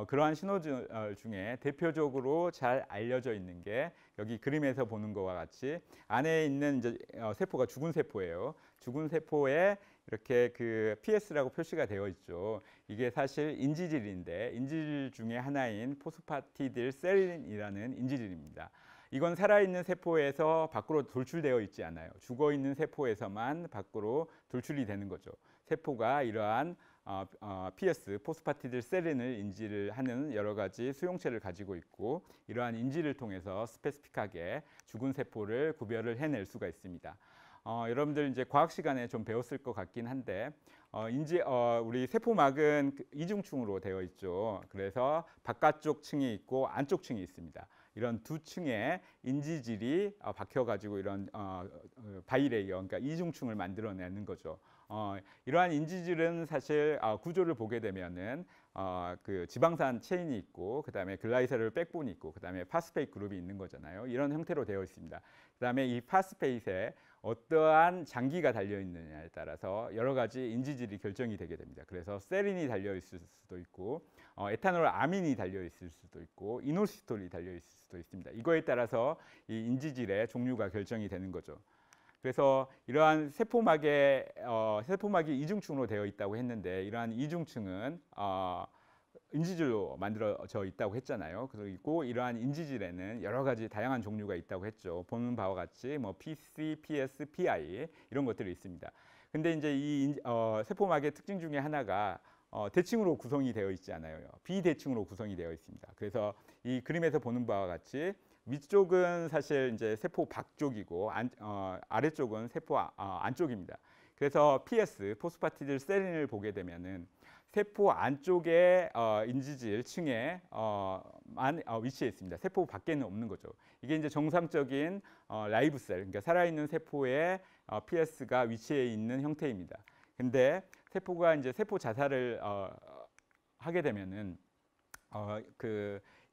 그러한 신호 중에 대표적으로 잘 알려져 있는 게 여기 그림에서 보는 것과 같이 안에 있는 이제 세포가 죽은 세포예요. 죽은 세포에 이렇게 그 PS라고 표시가 되어 있죠. 이게 사실 인지질인데 인지질 중에 하나인 포스파티딜세린이라는 인지질입니다. 이건 살아있는 세포에서 밖으로 돌출되어 있지 않아요. 죽어있는 세포에서만 밖으로 돌출이 되는 거죠. 세포가 이러한 PS, 포스파티딜세린을 인지를 하는 여러 가지 수용체를 가지고 있고 이러한 인지를 통해서 스페시픽하게 죽은 세포를 구별을 해낼 수가 있습니다. 여러분들 이제 과학 시간에 좀 배웠을 것 같긴 한데 우리 세포막은 이중층으로 되어 있죠. 그래서 바깥쪽 층이 있고 안쪽 층이 있습니다. 이런 두 층에 인지질이 박혀가지고 이런 바이레이어, 그러니까 이중층을 만들어내는 거죠. 이러한 인지질은 사실 구조를 보게 되면은 그 지방산 체인이 있고 그다음에 글라이세롤 백본이 있고 그다음에 파스페이트 그룹이 있는 거잖아요. 이런 형태로 되어 있습니다. 그다음에 이 파스페이트에 어떠한 장기가 달려 있느냐에 따라서 여러 가지 인지질이 결정이 되게 됩니다. 그래서 세린이 달려 있을 수도 있고 에탄올 아민이 달려 있을 수도 있고 이노시톨이 달려 있을 수도 있습니다. 이거에 따라서 이 인지질의 종류가 결정이 되는 거죠. 그래서 이러한 세포막이 이중층으로 되어 있다고 했는데 이러한 이중층은 인지질로 만들어져 있다고 했잖아요. 그리고 이러한 인지질에는 여러 가지 다양한 종류가 있다고 했죠. 보는 바와 같이 뭐 PC, PS, PI 이런 것들이 있습니다. 근데 이제 이 세포막의 특징 중에 하나가 대칭으로 구성이 되어 있지 않아요. 비대칭으로 구성이 되어 있습니다. 그래서 이 그림에서 보는 바와 같이 위쪽은 사실 이제 세포 밖쪽이고 아래쪽은 세포 안쪽입니다. 그래서 PS, 포스파티딜세린을 보게 되면은 세포 안쪽에 인지질 층에 위치해 있습니다. 세포 밖에는 없는 거죠. 이게 이제 정상적인 라이브 셀, 그러니까 살아있는 세포에 PS가 위치해 있는 형태입니다. 근데 세포가 이제 세포 자살을 하게 되면은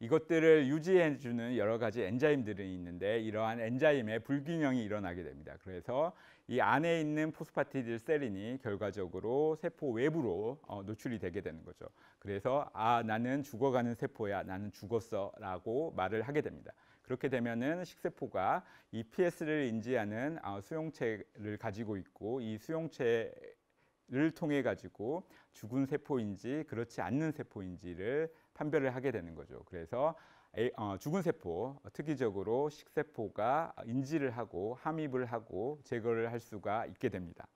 이것들을 유지해주는 여러 가지 엔자임들이 있는데 이러한 엔자임의 불균형이 일어나게 됩니다. 그래서 이 안에 있는 포스파티딜세린이 결과적으로 세포 외부로 노출이 되게 되는 거죠. 그래서 나는 죽어가는 세포야, 나는 죽었어라고 말을 하게 됩니다. 그렇게 되면은 식세포가 이 PS를 인지하는 수용체를 가지고 있고 이 수용체를 통해 가지고 죽은 세포인지 그렇지 않는 세포인지를 판별을 하게 되는 거죠. 그래서 죽은 세포, 특이적으로 식세포가 인지를 하고 함입을 하고 제거를 할 수가 있게 됩니다.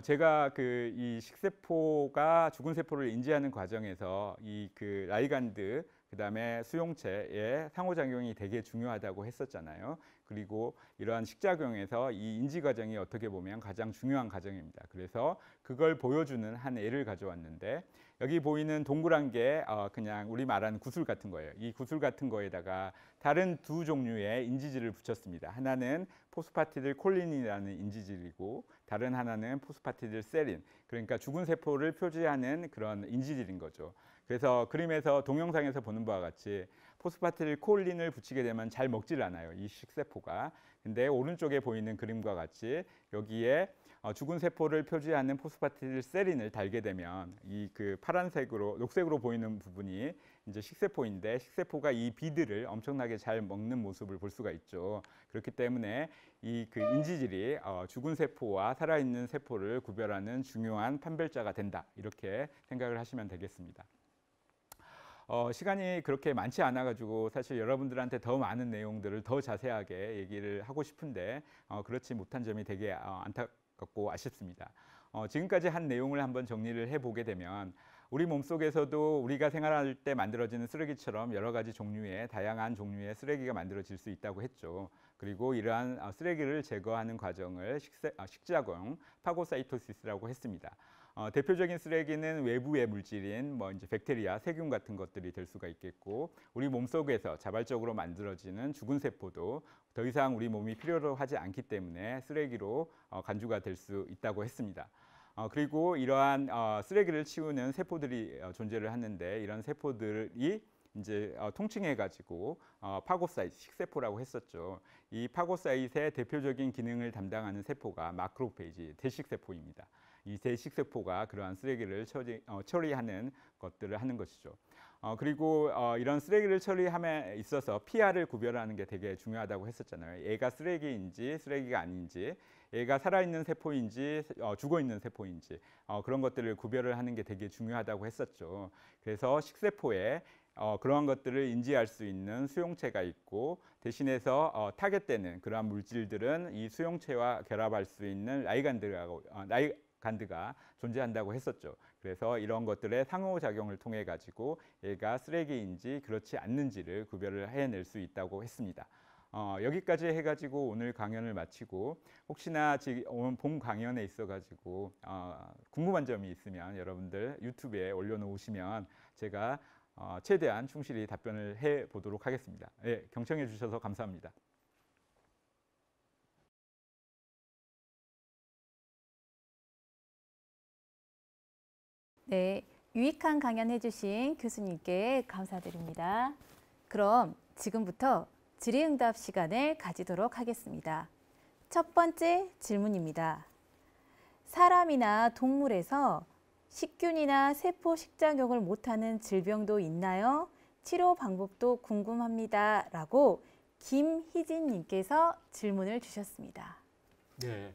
제가 이 식세포가 죽은 세포를 인지하는 과정에서 그 라이간드 그다음에 수용체의 상호작용이 되게 중요하다고 했었잖아요. 그리고 이러한 식작용에서 이 인지 과정이 어떻게 보면 가장 중요한 과정입니다. 그래서 그걸 보여주는 한 예를 가져왔는데 여기 보이는 동그란 게 그냥 우리 말하는 구슬 같은 거예요. 이 구슬 같은 거에다가 다른 두 종류의 인지질을 붙였습니다. 하나는 포스파티딜 콜린이라는 인지질이고 다른 하나는 포스파티딜 세린, 그러니까 죽은 세포를 표지하는 그런 인지질인 거죠. 그래서 그림에서 동영상에서 보는 바와 같이 포스파티딜 콜린을 붙이게 되면 잘 먹질 않아요, 이 식세포가. 근데 오른쪽에 보이는 그림과 같이 여기에 죽은 세포를 표지하는 포스파티딜 세린을 달게 되면 이 파란색으로 녹색으로 보이는 부분이 이제 식세포인데 식세포가 이 비들을 엄청나게 잘 먹는 모습을 볼 수가 있죠. 그렇기 때문에 이 인지질이 죽은 세포와 살아있는 세포를 구별하는 중요한 판별자가 된다, 이렇게 생각을 하시면 되겠습니다. 시간이 그렇게 많지 않아 가지고 사실 여러분들한테 더 많은 내용들을 더 자세하게 얘기를 하고 싶은데 그렇지 못한 점이 되게 안타깝고 아쉽습니다. 지금까지 한 내용을 한번 정리를 해보게 되면 우리 몸속에서도 우리가 생활할 때 만들어지는 쓰레기처럼 여러 가지 종류의 다양한 종류의 쓰레기가 만들어질 수 있다고 했죠. 그리고 이러한 쓰레기를 제거하는 과정을 식작용, 파고사이토시스라고 했습니다. 대표적인 쓰레기는 외부의 물질인 이제 백테리아, 세균 같은 것들이 될 수가 있겠고, 우리 몸속에서 자발적으로 만들어지는 죽은 세포도 더 이상 우리 몸이 필요로 하지 않기 때문에 쓰레기로 간주가 될 수 있다고 했습니다. 그리고 이러한 쓰레기를 치우는 세포들이 존재를 하는데 이런 세포들이 이제 통칭해가지고 파고사이트, 식세포라고 했었죠. 이 파고사이트의 대표적인 기능을 담당하는 세포가 마크로페이지, 대식세포입니다. 이 대식세포가 그러한 쓰레기를 처리하는 것들을 하는 것이죠. 그리고 이런 쓰레기를 처리함에 있어서 pR을 구별하는 게 되게 중요하다고 했었잖아요. 얘가 쓰레기인지 쓰레기가 아닌지, 얘가 살아있는 세포인지 죽어있는 세포인지 그런 것들을 구별을 하는 게 되게 중요하다고 했었죠. 그래서 식세포에 그러한 것들을 인지할 수 있는 수용체가 있고 대신해서 타겟되는 그러한 물질들은 이 수용체와 결합할 수 있는 라이간드가 존재한다고 했었죠. 그래서 이런 것들의 상호작용을 통해 가지고 얘가 쓰레기인지 그렇지 않는지를 구별을 해낼 수 있다고 했습니다. 여기까지 해가지고 오늘 강연을 마치고 혹시나 지금 본 강연에 있어가지고 궁금한 점이 있으면 여러분들 유튜브에 올려놓으시면 제가 최대한 충실히 답변을 해 보도록 하겠습니다. 네, 경청해 주셔서 감사합니다. 네, 유익한 강연 해주신 교수님께 감사드립니다. 그럼 지금부터 질의응답 시간을 가지도록 하겠습니다. 첫 번째 질문입니다. 사람이나 동물에서 식균이나 세포 식작용을 못하는 질병도 있나요? 치료 방법도 궁금합니다. 라고 김희진님께서 질문을 주셨습니다. 네,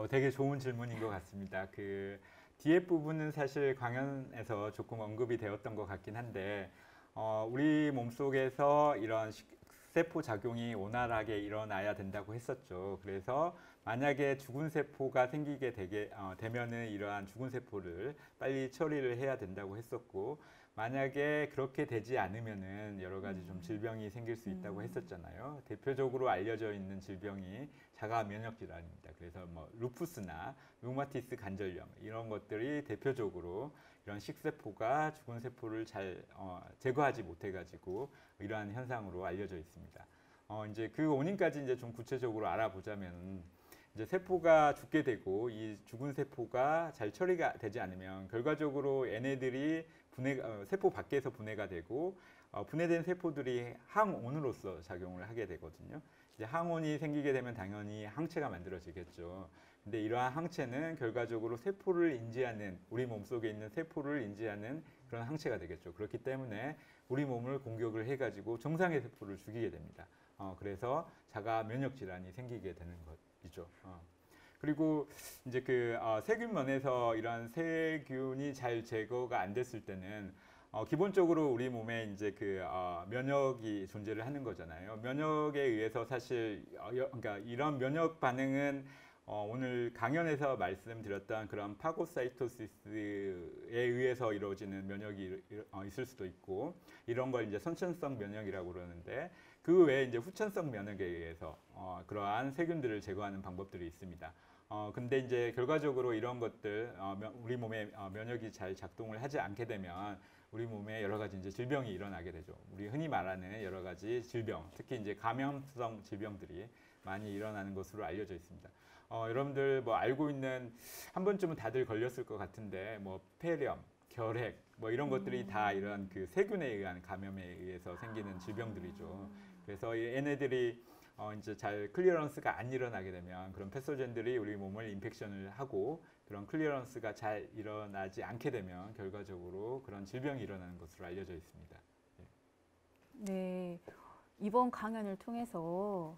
되게 좋은 질문인 것 같습니다. 그 뒤에 부분은 사실 강연에서 조금 언급이 되었던 것 같긴 한데 우리 몸속에서 이런 세포 작용이 원활하게 일어나야 된다고 했었죠. 그래서 만약에 죽은 세포가 생기게 되면은 이러한 죽은 세포를 빨리 처리를 해야 된다고 했었고 만약에 그렇게 되지 않으면은 여러 가지 좀 질병이 생길 수 있다고 했었잖아요. 대표적으로 알려져 있는 질병이 자가 면역 질환입니다. 그래서 뭐 루푸스나 류마티스 관절염 이런 것들이 대표적으로 이런 식세포가 죽은 세포를 잘 제거하지 못해 가지고 이러한 현상으로 알려져 있습니다. 이제 그 원인까지 이제 좀 구체적으로 알아보자면 이제 세포가 죽게 되고 이 죽은 세포가 잘 처리가 되지 않으면 결과적으로 얘네들이 세포 밖에서 분해가 되고 분해된 세포들이 항온으로서 작용을 하게 되거든요. 이제 항온이 생기게 되면 당연히 항체가 만들어지겠죠. 근데 이러한 항체는 결과적으로 세포를 인지하는 우리 몸속에 있는 세포를 인지하는 그런 항체가 되겠죠. 그렇기 때문에 우리 몸을 공격을 해가지고 정상의 세포를 죽이게 됩니다. 그래서 자가 면역 질환이 생기게 되는 것이죠. 그리고 이제 그 세균면에서 이런 세균이 잘 제거가 안 됐을 때는 기본적으로 우리 몸에 이제 그 면역이 존재를 하는 거잖아요. 면역에 의해서 사실 그러니까 이런 면역 반응은 오늘 강연에서 말씀드렸던 그런 파고사이토시스에 의해서 이루어지는 면역이 있을 수도 있고 이런 걸 이제 선천성 면역이라고 그러는데 그 외에 이제 후천성 면역에 의해서 그러한 세균들을 제거하는 방법들이 있습니다. 근데 이제 결과적으로 이런 것들 우리 몸에 면역이 잘 작동을 하지 않게 되면 우리 몸에 여러 가지 이제 질병이 일어나게 되죠. 우리 흔히 말하는 여러 가지 질병, 특히 이제 감염성 질병들이 많이 일어나는 것으로 알려져 있습니다. 여러분들 뭐 알고 있는 한 번쯤은 다들 걸렸을 것 같은데 뭐 폐렴, 결핵 뭐 이런 것들이 다 이런 그 세균에 의한 감염에 의해서 생기는 질병들이죠. 그래서 얘네들이 이제 잘 클리어런스가 안 일어나게 되면 그런 패소젠들이 우리 몸을 인펙션을 하고 그런 클리어런스가 잘 일어나지 않게 되면 결과적으로 그런 질병이 일어나는 것으로 알려져 있습니다. 네, 이번 강연을 통해서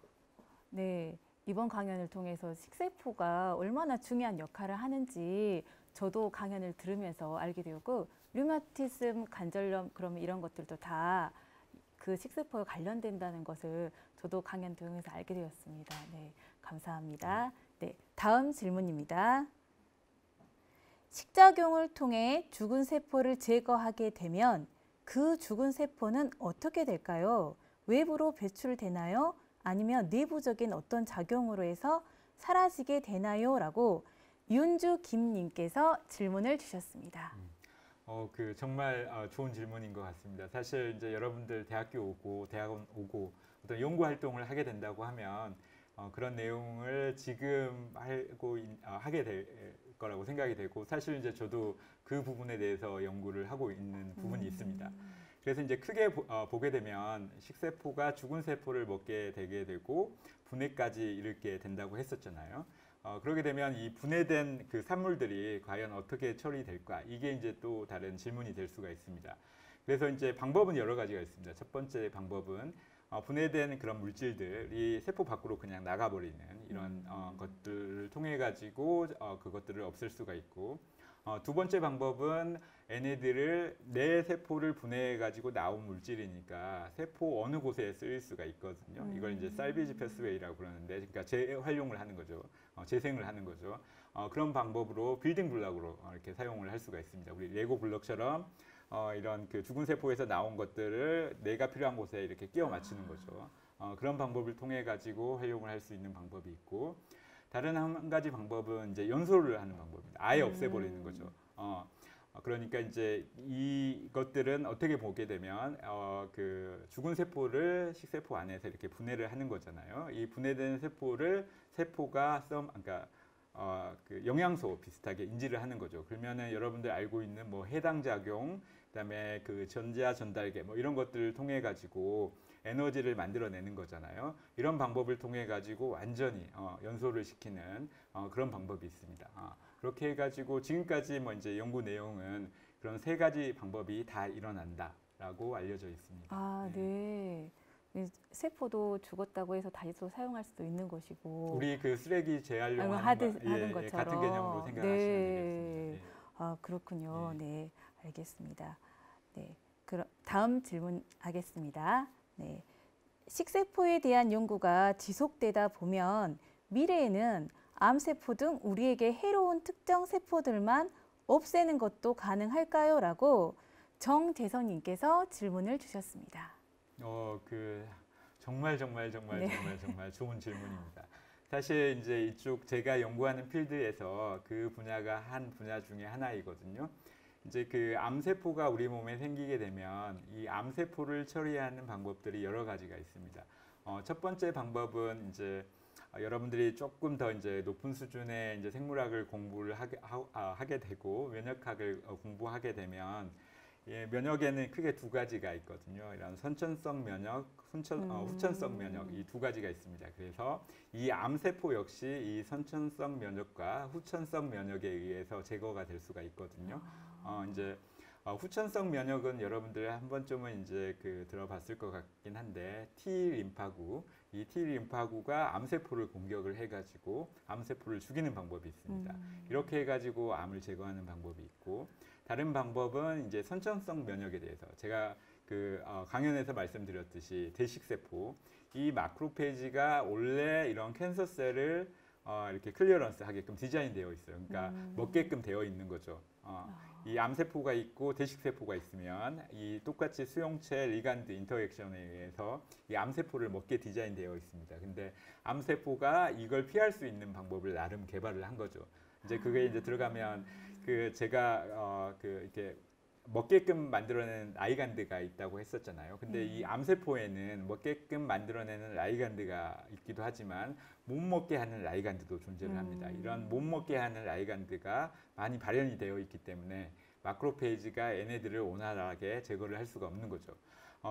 식세포가 얼마나 중요한 역할을 하는지 저도 강연을 들으면서 알게 되었고 류마티즘, 관절염 그러면 이런 것들도 다 그 식세포에 관련된다는 것을 저도 강연 통해서 알게 되었습니다. 네, 감사합니다. 네, 다음 질문입니다. 식작용을 통해 죽은 세포를 제거하게 되면 그 죽은 세포는 어떻게 될까요? 외부로 배출되나요? 아니면 내부적인 어떤 작용으로 해서 사라지게 되나요? 라고 윤주 김님께서 질문을 주셨습니다. 그 정말 좋은 질문인 것 같습니다. 사실 이제 여러분들 대학교 오고 대학원 오고 어떤 연구 활동을 하게 된다고 하면 그런 내용을 지금 하게 거라고 생각이 되고 사실 이제 저도 그 부분에 대해서 연구를 하고 있는 부분이 있습니다. 그래서 이제 크게 보게 되면 식세포가 죽은 세포를 먹게 되게 되고 분해까지 이르게 된다고 했었잖아요. 그러게 되면 이 분해된 그 산물들이 과연 어떻게 처리될까? 이게 이제 또 다른 질문이 될 수가 있습니다. 그래서 이제 방법은 여러 가지가 있습니다. 첫 번째 방법은 분해된 그런 물질들이 세포 밖으로 그냥 나가버리는 이런 것들을 통해 가지고 그것들을 없앨 수가 있고, 두 번째 방법은 얘네들을 내 세포를 분해해 가지고 나온 물질이니까 세포 어느 곳에 쓰일 수가 있거든요. 이걸 이제 살비지 패스웨이라고 그러는데, 그러니까 재활용을 하는 거죠. 재생을 하는 거죠. 그런 방법으로 빌딩 블록으로 이렇게 사용을 할 수가 있습니다. 우리 레고 블록처럼 이런 그 죽은 세포에서 나온 것들을 내가 필요한 곳에 이렇게 끼워 맞추는 거죠. 그런 방법을 통해 가지고 활용을 할 수 있는 방법이 있고, 다른 한 가지 방법은 이제 연소를 하는 방법입니다. 아예 없애버리는 거죠. 그러니까 이제 이것들은 어떻게 보게 되면 그 죽은 세포를 식세포 안에서 이렇게 분해를 하는 거잖아요. 이 분해된 세포를 세포가 그러니까 그 영양소 비슷하게 인지를 하는 거죠. 그러면은 여러분들 알고 있는 뭐 해당 작용, 그다음에 그 전자 전달계 뭐 이런 것들을 통해 가지고 에너지를 만들어내는 거잖아요. 이런 방법을 통해 가지고 완전히 연소를 시키는 그런 방법이 있습니다. 그렇게 해가지고 지금까지 뭐 이제 연구 내용은 그런 세 가지 방법이 다 일어난다라고 알려져 있습니다. 아, 네. 세포도 죽었다고 해서 다시 또 사용할 수도 있는 것이고. 우리 그 쓰레기 재활용 하는 것처럼. 같은 개념으로 생각하시면 네. 되겠습니다. 아, 그렇군요. 네. 네, 알겠습니다. 네, 그럼 다음 질문 하겠습니다. 네, 식세포에 대한 연구가 지속되다 보면 미래에는 암세포 등 우리에게 해로운 특정 세포들만 없애는 것도 가능할까요? 라고 정재선님께서 질문을 주셨습니다. 정말 좋은 질문입니다. 사실 이제 이쪽 제가 연구하는 필드에서 그 분야가 한 분야 중에 하나이거든요. 이제 그 암세포가 우리 몸에 생기게 되면 이 암세포를 처리하는 방법들이 여러 가지가 있습니다. 첫 번째 방법은 이제 여러분들이 조금 더 이제 높은 수준의 이제 생물학을 공부를 하게 되고 면역학을 공부하게 되면 면역에는 크게 두 가지가 있거든요. 이런 선천성 면역, 후천성 면역 이 두 가지가 있습니다. 그래서 이 암세포 역시 이 선천성 면역과 후천성 면역에 의해서 제거가 될 수가 있거든요. 이제 후천성 면역은 여러분들 한 번쯤은 이제 그 들어봤을 것 같긴 한데 T 림파구, 이 T 림파구가 암세포를 공격을 해가지고 암세포를 죽이는 방법이 있습니다. 이렇게 해가지고 암을 제거하는 방법이 있고, 다른 방법은 이제 선천성 면역에 대해서 제가 그 강연에서 말씀드렸듯이 대식세포, 이 마크로페이지가 원래 이런 캔서셀을 이렇게 클리어런스 하게끔 디자인되어 있어요. 그러니까 먹게끔 되어 있는 거죠. 이 암세포가 있고 대식세포가 있으면 이 똑같이 수용체 리간드 인터액션에 의해서 이 암세포를 먹게 디자인되어 있습니다. 근데 암세포가 이걸 피할 수 있는 방법을 나름 개발을 한 거죠. 이제 그게 이제 들어가면 그 제가 그 이렇게 먹게끔 만들어내는 라이간드가 있다고 했었잖아요. 근데 이 암세포에는 먹게끔 만들어내는 라이간드가 있기도 하지만 못 먹게 하는 라이간드도 존재를 합니다. 이런 못 먹게 하는 라이간드가 많이 발현이 되어 있기 때문에 마크로페이지가 얘네들을 원활하게 제거를 할 수가 없는 거죠.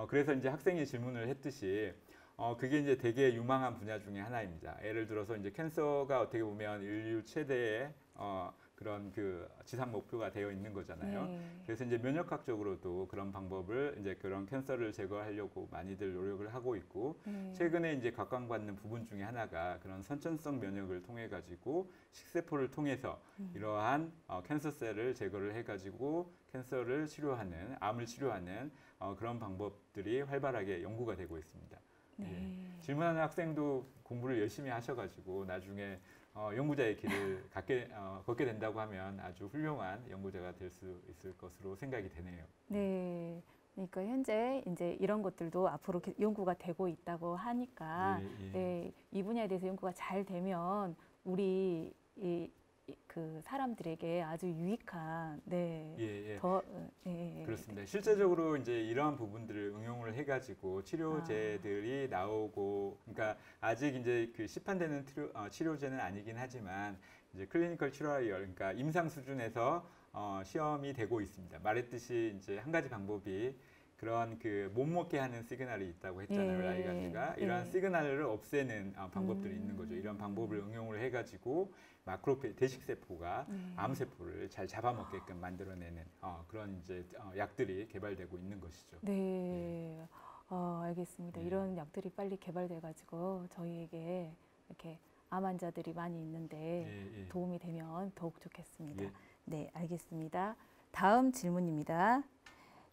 그래서 이제 학생이 질문을 했듯이 그게 이제 되게 유망한 분야 중에 하나입니다. 예를 들어서 이제 캔서가 어떻게 보면 인류 최대의 그런 그 지상 목표가 되어 있는 거잖아요. 그래서 이제 면역학적으로도 그런 방법을 이제 그런 캔서를 제거하려고 많이들 노력을 하고 있고, 최근에 이제 각광받는 부분 중에 하나가 그런 선천성 면역을 통해 가지고 식세포를 통해서 이러한 캔서셀을 제거를 해 가지고 캔서를 치료하는, 암을 치료하는 그런 방법들이 활발하게 연구가 되고 있습니다. 질문하는 학생도 공부를 열심히 하셔가지고 나중에 연구자의 길을 걷게 된다고 하면 아주 훌륭한 연구자가 될 수 있을 것으로 생각이 되네요. 네. 그러니까 현재 이제 이런 것들도 앞으로 연구가 되고 있다고 하니까 네, 이 분야에 대해서 연구가 잘 되면 우리 그 사람들에게 아주 유익한 그렇습니다. 실제적으로 이제 이러한 부분들을 응용을 해가지고 치료제들이 나오고, 그러니까 아직 이제 그 시판되는 치료제는 아니긴 하지만 이제 클리니컬 트라이얼, 그러니까 임상 수준에서 시험이 되고 있습니다. 말했듯이 이제 한 가지 방법이 그런 그 못 먹게 하는 시그널이 있다고 했잖아요. 예. 라이간드가 이러한 예. 시그널을 없애는 방법들이 있는 거죠. 이런 방법을 응용을 해가지고 대식 세포가 암 세포를 잘 잡아먹게끔 만들어내는 그런 이제 약들이 개발되고 있는 것이죠. 네. 알겠습니다. 네. 이런 약들이 빨리 개발돼가지고 저희에게 이렇게 암 환자들이 많이 있는데 예, 예. 도움이 되면 더욱 좋겠습니다. 예. 네, 알겠습니다. 다음 질문입니다.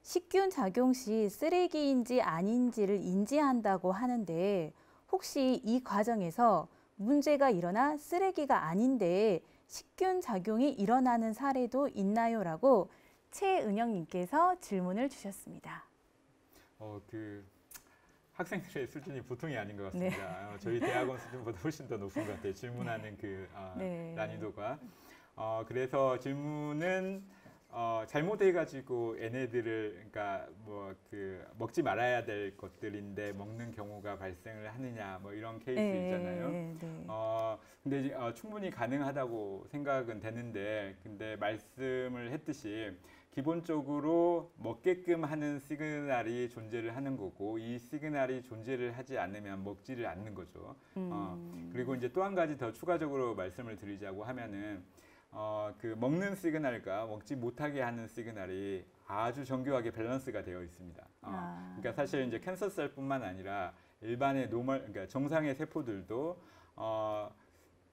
식균 작용 시 쓰레기인지 아닌지를 인지한다고 하는데 혹시 이 과정에서 문제가 일어나 쓰레기가 아닌데 식균 작용이 일어나는 사례도 있나요? 라고 최은영님께서 질문을 주셨습니다. 그 학생들의 수준이 보통이 아닌 것 네. 같습니다. 저희 대학원 수준보다 훨씬 더 높은 것 같아요. 질문하는 그 네. 난이도가. 그래서 질문은 잘못해가지고 얘네들을 그러니까 뭐 그 먹지 말아야 될 것들인데 먹는 경우가 발생을 하느냐 뭐 이런 케이스 있잖아요. 네. 근데 충분히 가능하다고 생각은 되는데 근데 말씀을 했듯이 기본적으로 먹게끔 하는 시그널이 존재를 하는 거고 이 시그널이 존재를 하지 않으면 먹지를 않는 거죠. 그리고 이제 또 한 가지 더 추가적으로 말씀을 드리자고 하면은 그 먹는 시그널과 먹지 못하게 하는 시그널이 아주 정교하게 밸런스가 되어 있습니다. 그러니까 사실 이제 캔서셀뿐만 아니라 일반의 그러니까 정상의 세포들도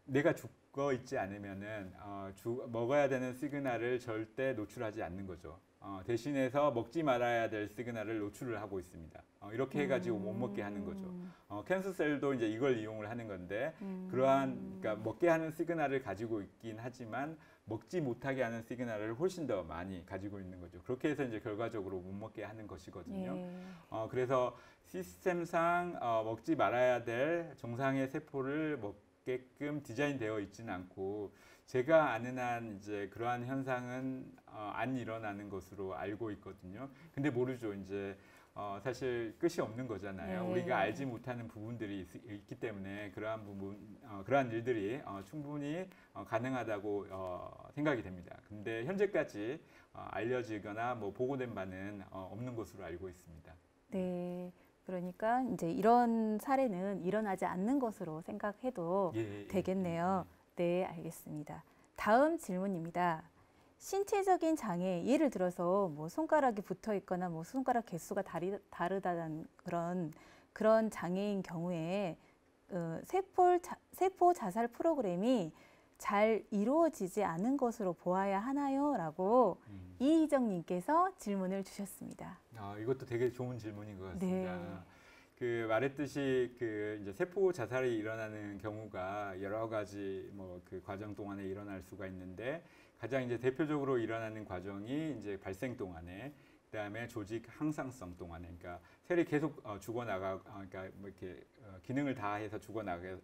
내가 죽어 있지 않으면은 먹어야 되는 시그널을 절대 노출하지 않는 거죠. 대신해서 먹지 말아야 될 시그널을 노출을 하고 있습니다. 이렇게 해가지고 못 먹게 하는 거죠. 캔서셀도 이제 이걸 이용을 하는 건데 그러니까 먹게 하는 시그널을 가지고 있긴 하지만 먹지 못하게 하는 시그널을 훨씬 더 많이 가지고 있는 거죠. 그렇게 해서 이제 결과적으로 못 먹게 하는 것이거든요. 그래서 시스템상 먹지 말아야 될 정상의 세포를 먹게끔 디자인되어 있지는 않고 제가 아는 한 이제 그러한 현상은 안 일어나는 것으로 알고 있거든요. 근데 모르죠. 이제 사실 끝이 없는 거잖아요. 우리가 알지 못하는 부분들이 있기 때문에 그러한 그러한 일들이 충분히 가능하다고 생각이 됩니다. 근데 현재까지 알려지거나 뭐 보고된 바는 없는 것으로 알고 있습니다. 네. 그러니까 이제 이런 사례는 일어나지 않는 것으로 생각해도 되겠네요. 네, 알겠습니다. 다음 질문입니다. 신체적인 장애, 예를 들어서 뭐 손가락이 붙어 있거나 뭐 손가락 개수가 다르다는 그런 장애인 경우에 세포 자살 프로그램이 잘 이루어지지 않은 것으로 보아야 하나요? 라고 이희정님께서 질문을 주셨습니다. 이것도 되게 좋은 질문인 것 같습니다. 네. 그 말했듯이 그 이제 세포 자살이 일어나는 경우가 여러 가지 뭐 그 과정 동안에 일어날 수가 있는데 가장 이제 대표적으로 일어나는 과정이 이제 발생 동안에 그다음에 조직 항상성 동안에 그러니까 셀이 계속 그러니까 뭐 이렇게 기능을 다해서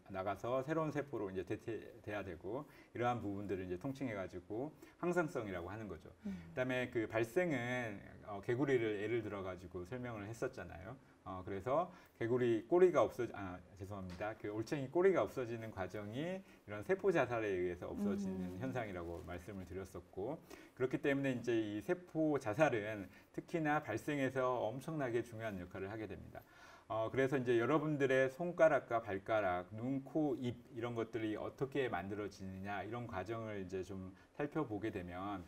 나가서 새로운 세포로 이제 대체돼야 되고 이러한 부분들을 이제 통칭해가지고 항상성이라고 하는 거죠. 그다음에 그 발생은 개구리를 예를 들어가지고 설명을 했었잖아요. 그래서 개구리 꼬리가 죄송합니다. 그 올챙이 꼬리가 없어지는 과정이 이런 세포 자살에 의해서 없어지는 현상이라고 말씀을 드렸었고 그렇기 때문에 이제 이 세포 자살은 특히나 발생에서 엄청나게 중요한 역할을 하게 됩니다. 그래서 이제 여러분들의 손가락과 발가락, 눈, 코, 입 이런 것들이 어떻게 만들어지느냐 이런 과정을 이제 좀 살펴보게 되면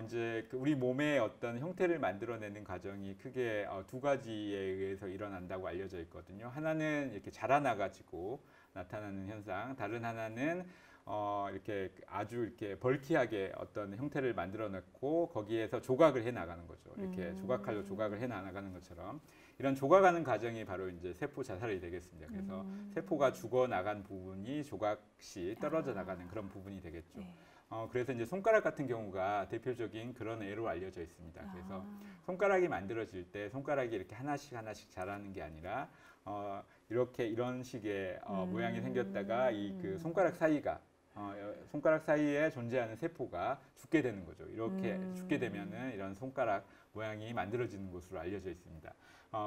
이제 우리 몸의 어떤 형태를 만들어내는 과정이 크게 두 가지에 의해서 일어난다고 알려져 있거든요. 하나는 이렇게 자라나가지고 나타나는 현상, 다른 하나는 이렇게 아주 이렇게 벌키하게 어떤 형태를 만들어 놓고 거기에서 조각을 해 나가는 거죠. 이렇게 조각칼로 조각을 해 나가는 것처럼 이런 조각하는 과정이 바로 이제 세포 자살이 되겠습니다. 그래서 세포가 죽어 나간 부분이 조각시 떨어져 나가는 그런 부분이 되겠죠. 그래서 이제 손가락 같은 경우가 대표적인 그런 예로 알려져 있습니다. 그래서 손가락이 만들어질 때 손가락이 이렇게 하나씩 자라는 게 아니라 이렇게 이런 식의 모양이 생겼다가 이 그 손가락 사이에 존재하는 세포가 죽게 되는 거죠. 이렇게 죽게 되면은 이런 손가락 모양이 만들어지는 것으로 알려져 있습니다.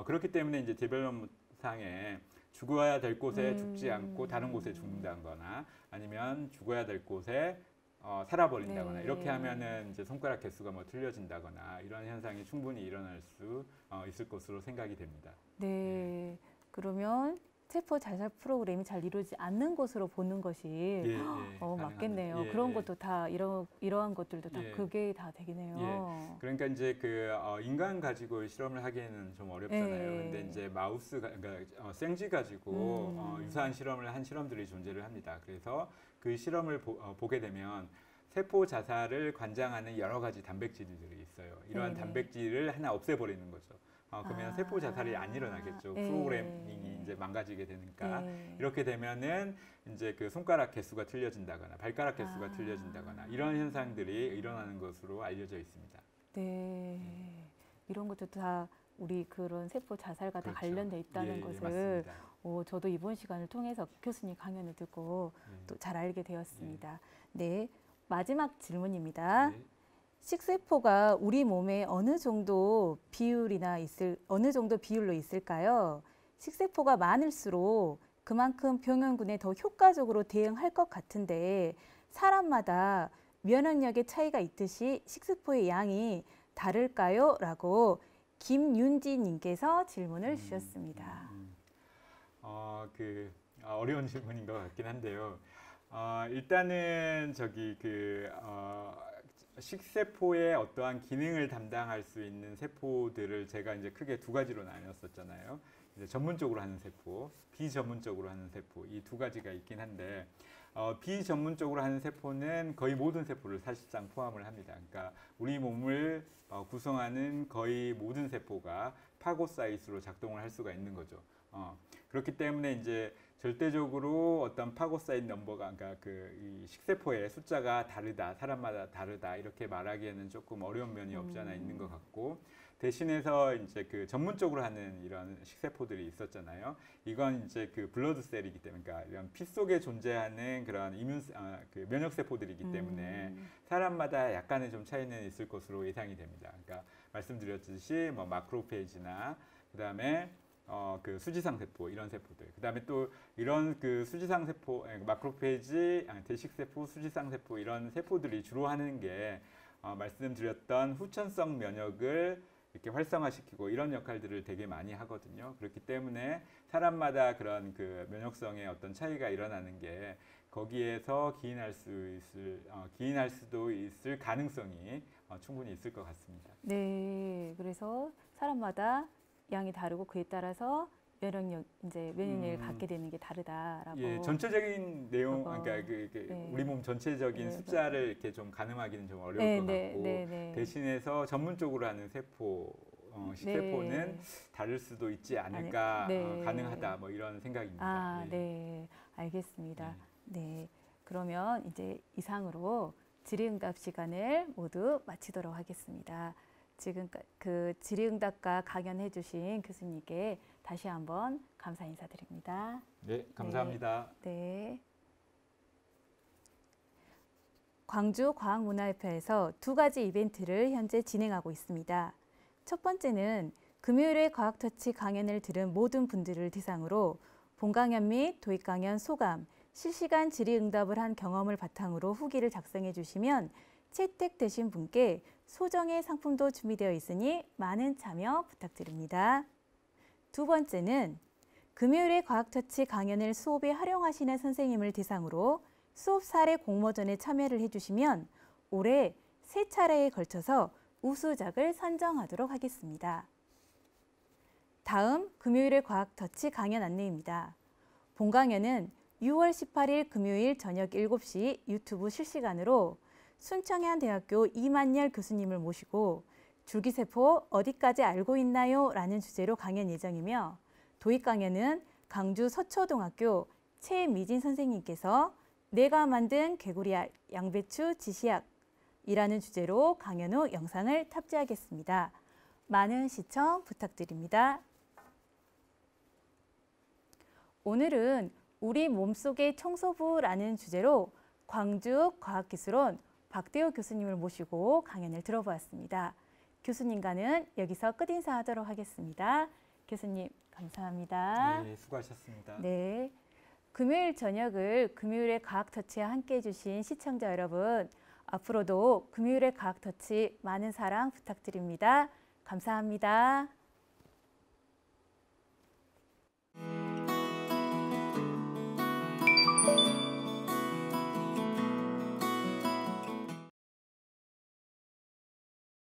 그렇기 때문에 이제 데벨롭먼트상에 죽어야 될 곳에 죽지 않고 다른 곳에 죽는다거나 아니면 죽어야 될 곳에 살아버린다거나 네. 이렇게 하면은 이제 손가락 개수가 뭐 틀려진다거나 이런 현상이 충분히 일어날 수 있을 것으로 생각이 됩니다. 네. 그러면 세포 자살 프로그램이 잘 이루어지지 않는 것으로 보는 것이 예, 예, 맞겠네요. 가능합니다. 예, 그런 예. 것도 다 이러한 것들도 다 예. 그게 다 되겠네요. 그러니까 이제 그 인간 가지고 실험을 하기에는 좀 어렵잖아요. 예. 근데 이제 마우스, 그러니까 생쥐 가지고 유사한 실험을 한 실험들이 존재를 합니다. 그래서 그 실험을 보게 되면 세포 자살을 관장하는 여러 가지 단백질들이 있어요. 이러한 네네. 단백질을 하나 없애버리는 거죠. 그러면 세포 자살이 안 일어나겠죠. 예. 프로그래밍이 이제 망가지게 되니까. 예. 이렇게 되면은 이제 그 손가락 개수가 틀려진다거나 발가락 개수가 틀려진다거나 이런 현상들이 일어나는 것으로 알려져 있습니다. 네. 이런 것도 다 우리 그런 세포 자살과 다 그렇죠. 관련돼 있다는 것을 맞습니다. 저도 이번 시간을 통해서 교수님 강연을 듣고 또 잘 알게 되었습니다. 네. 마지막 질문입니다. 네. 식세포가 우리 몸에 어느 정도 비율로 있을까요? 식세포가 많을수록 그만큼 병원군에 더 효과적으로 대응할 것 같은데 사람마다 면역력의 차이가 있듯이 식세포의 양이 다를까요? 라고 김윤지님께서 질문을 주셨습니다. 어려운 질문인 것 같긴 한데요. 일단은 식세포의 어떠한 기능을 담당할 수 있는 세포들을 제가 이제 크게 두 가지로 나눴었잖아요. 이제 전문적으로 하는 세포, 비전문적으로 하는 세포, 이 두 가지가 있긴 한데 비전문적으로 하는 세포는 거의 모든 세포를 사실상 포함을 합니다. 그러니까 우리 몸을 구성하는 거의 모든 세포가 파고사이트로 작동을 할 수가 있는 거죠. 그렇기 때문에 이제 절대적으로 어떤 파고사이트 넘버가, 그러니까 이 식세포의 숫자가 다르다, 사람마다 다르다 이렇게 말하기에는 조금 어려운 면이 없지 않아 있는 것 같고, 대신해서 이제 그 전문적으로 하는 이런 식세포들이 있었잖아요. 이건 이제 그 블러드셀이기 때문에, 그러니까 이런 피 속에 존재하는 그런 그 면역세포들이기 때문에 사람마다 약간의 좀 차이는 있을 것으로 예상이 됩니다. 그러니까 말씀드렸듯이 뭐 마크로페이지나 그다음에 그 수지상 세포 이런 세포들, 그다음에 또 이런 그 수지상 세포, 마크로페이지, 대식 세포, 수지상 세포 이런 세포들이 주로 하는 게 말씀드렸던 후천성 면역을 이렇게 활성화시키고 이런 역할들을 되게 많이 하거든요. 그렇기 때문에 사람마다 그런 그 면역성의 어떤 차이가 일어나는 게 거기에서 기인할 수도 있을 가능성이 충분히 있을 것 같습니다. 네, 그래서 사람마다 양이 다르고 그에 따라서 면역력을 갖게 되는 게 다르다라고. 예, 전체적인 내용, 그거. 그러니까 네. 우리 몸 전체적인 네, 숫자를 이렇게 좀 가늠하기는 좀 어려울 네, 것 네, 같고, 네. 대신해서 전문적으로 하는 식세포는 네. 다를 수도 있지 않을까, 네. 가능하다, 뭐 이런 생각입니다. 예. 네, 알겠습니다. 네, 그러면 이제 이상으로 질의응답 시간을 모두 마치도록 하겠습니다. 지금 그 질의응답과 강연해주신 교수님께 다시 한번 감사 인사드립니다. 네, 감사합니다. 네. 광주과학문화협회에서 두 가지 이벤트를 현재 진행하고 있습니다. 첫 번째는 금요일에 과학터치 강연을 들은 모든 분들을 대상으로 본강연 및 도입강연 소감, 실시간 질의응답을 한 경험을 바탕으로 후기를 작성해 주시면 채택되신 분께 소정의 상품도 준비되어 있으니 많은 참여 부탁드립니다. 두 번째는 금요일에 과학터치 강연을 수업에 활용하시는 선생님을 대상으로 수업 사례 공모전에 참여를 해주시면 올해 3차례에 걸쳐서 우수작을 선정하도록 하겠습니다. 다음 금요일의 과학터치 강연 안내입니다. 본강연은 6월 18일 금요일 저녁 7시 유튜브 실시간으로 순천향대학교 이만열 교수님을 모시고 줄기세포 어디까지 알고 있나요? 라는 주제로 강연 예정이며, 도입 강연은 강주 서초등학교 최미진 선생님께서 내가 만든 개구리 양배추 지시약이라는 주제로 강연 후 영상을 탑재하겠습니다. 많은 시청 부탁드립니다. 오늘은 우리 몸속의 청소부라는 주제로 광주과학기술원 박대호 교수님을 모시고 강연을 들어보았습니다. 교수님과는 여기서 끝인사하도록 하겠습니다. 교수님 감사합니다. 네, 수고하셨습니다. 네. 금요일 저녁을 금요일의 과학터치와 함께 해주신 시청자 여러분, 앞으로도 금요일의 과학터치 많은 사랑 부탁드립니다. 감사합니다.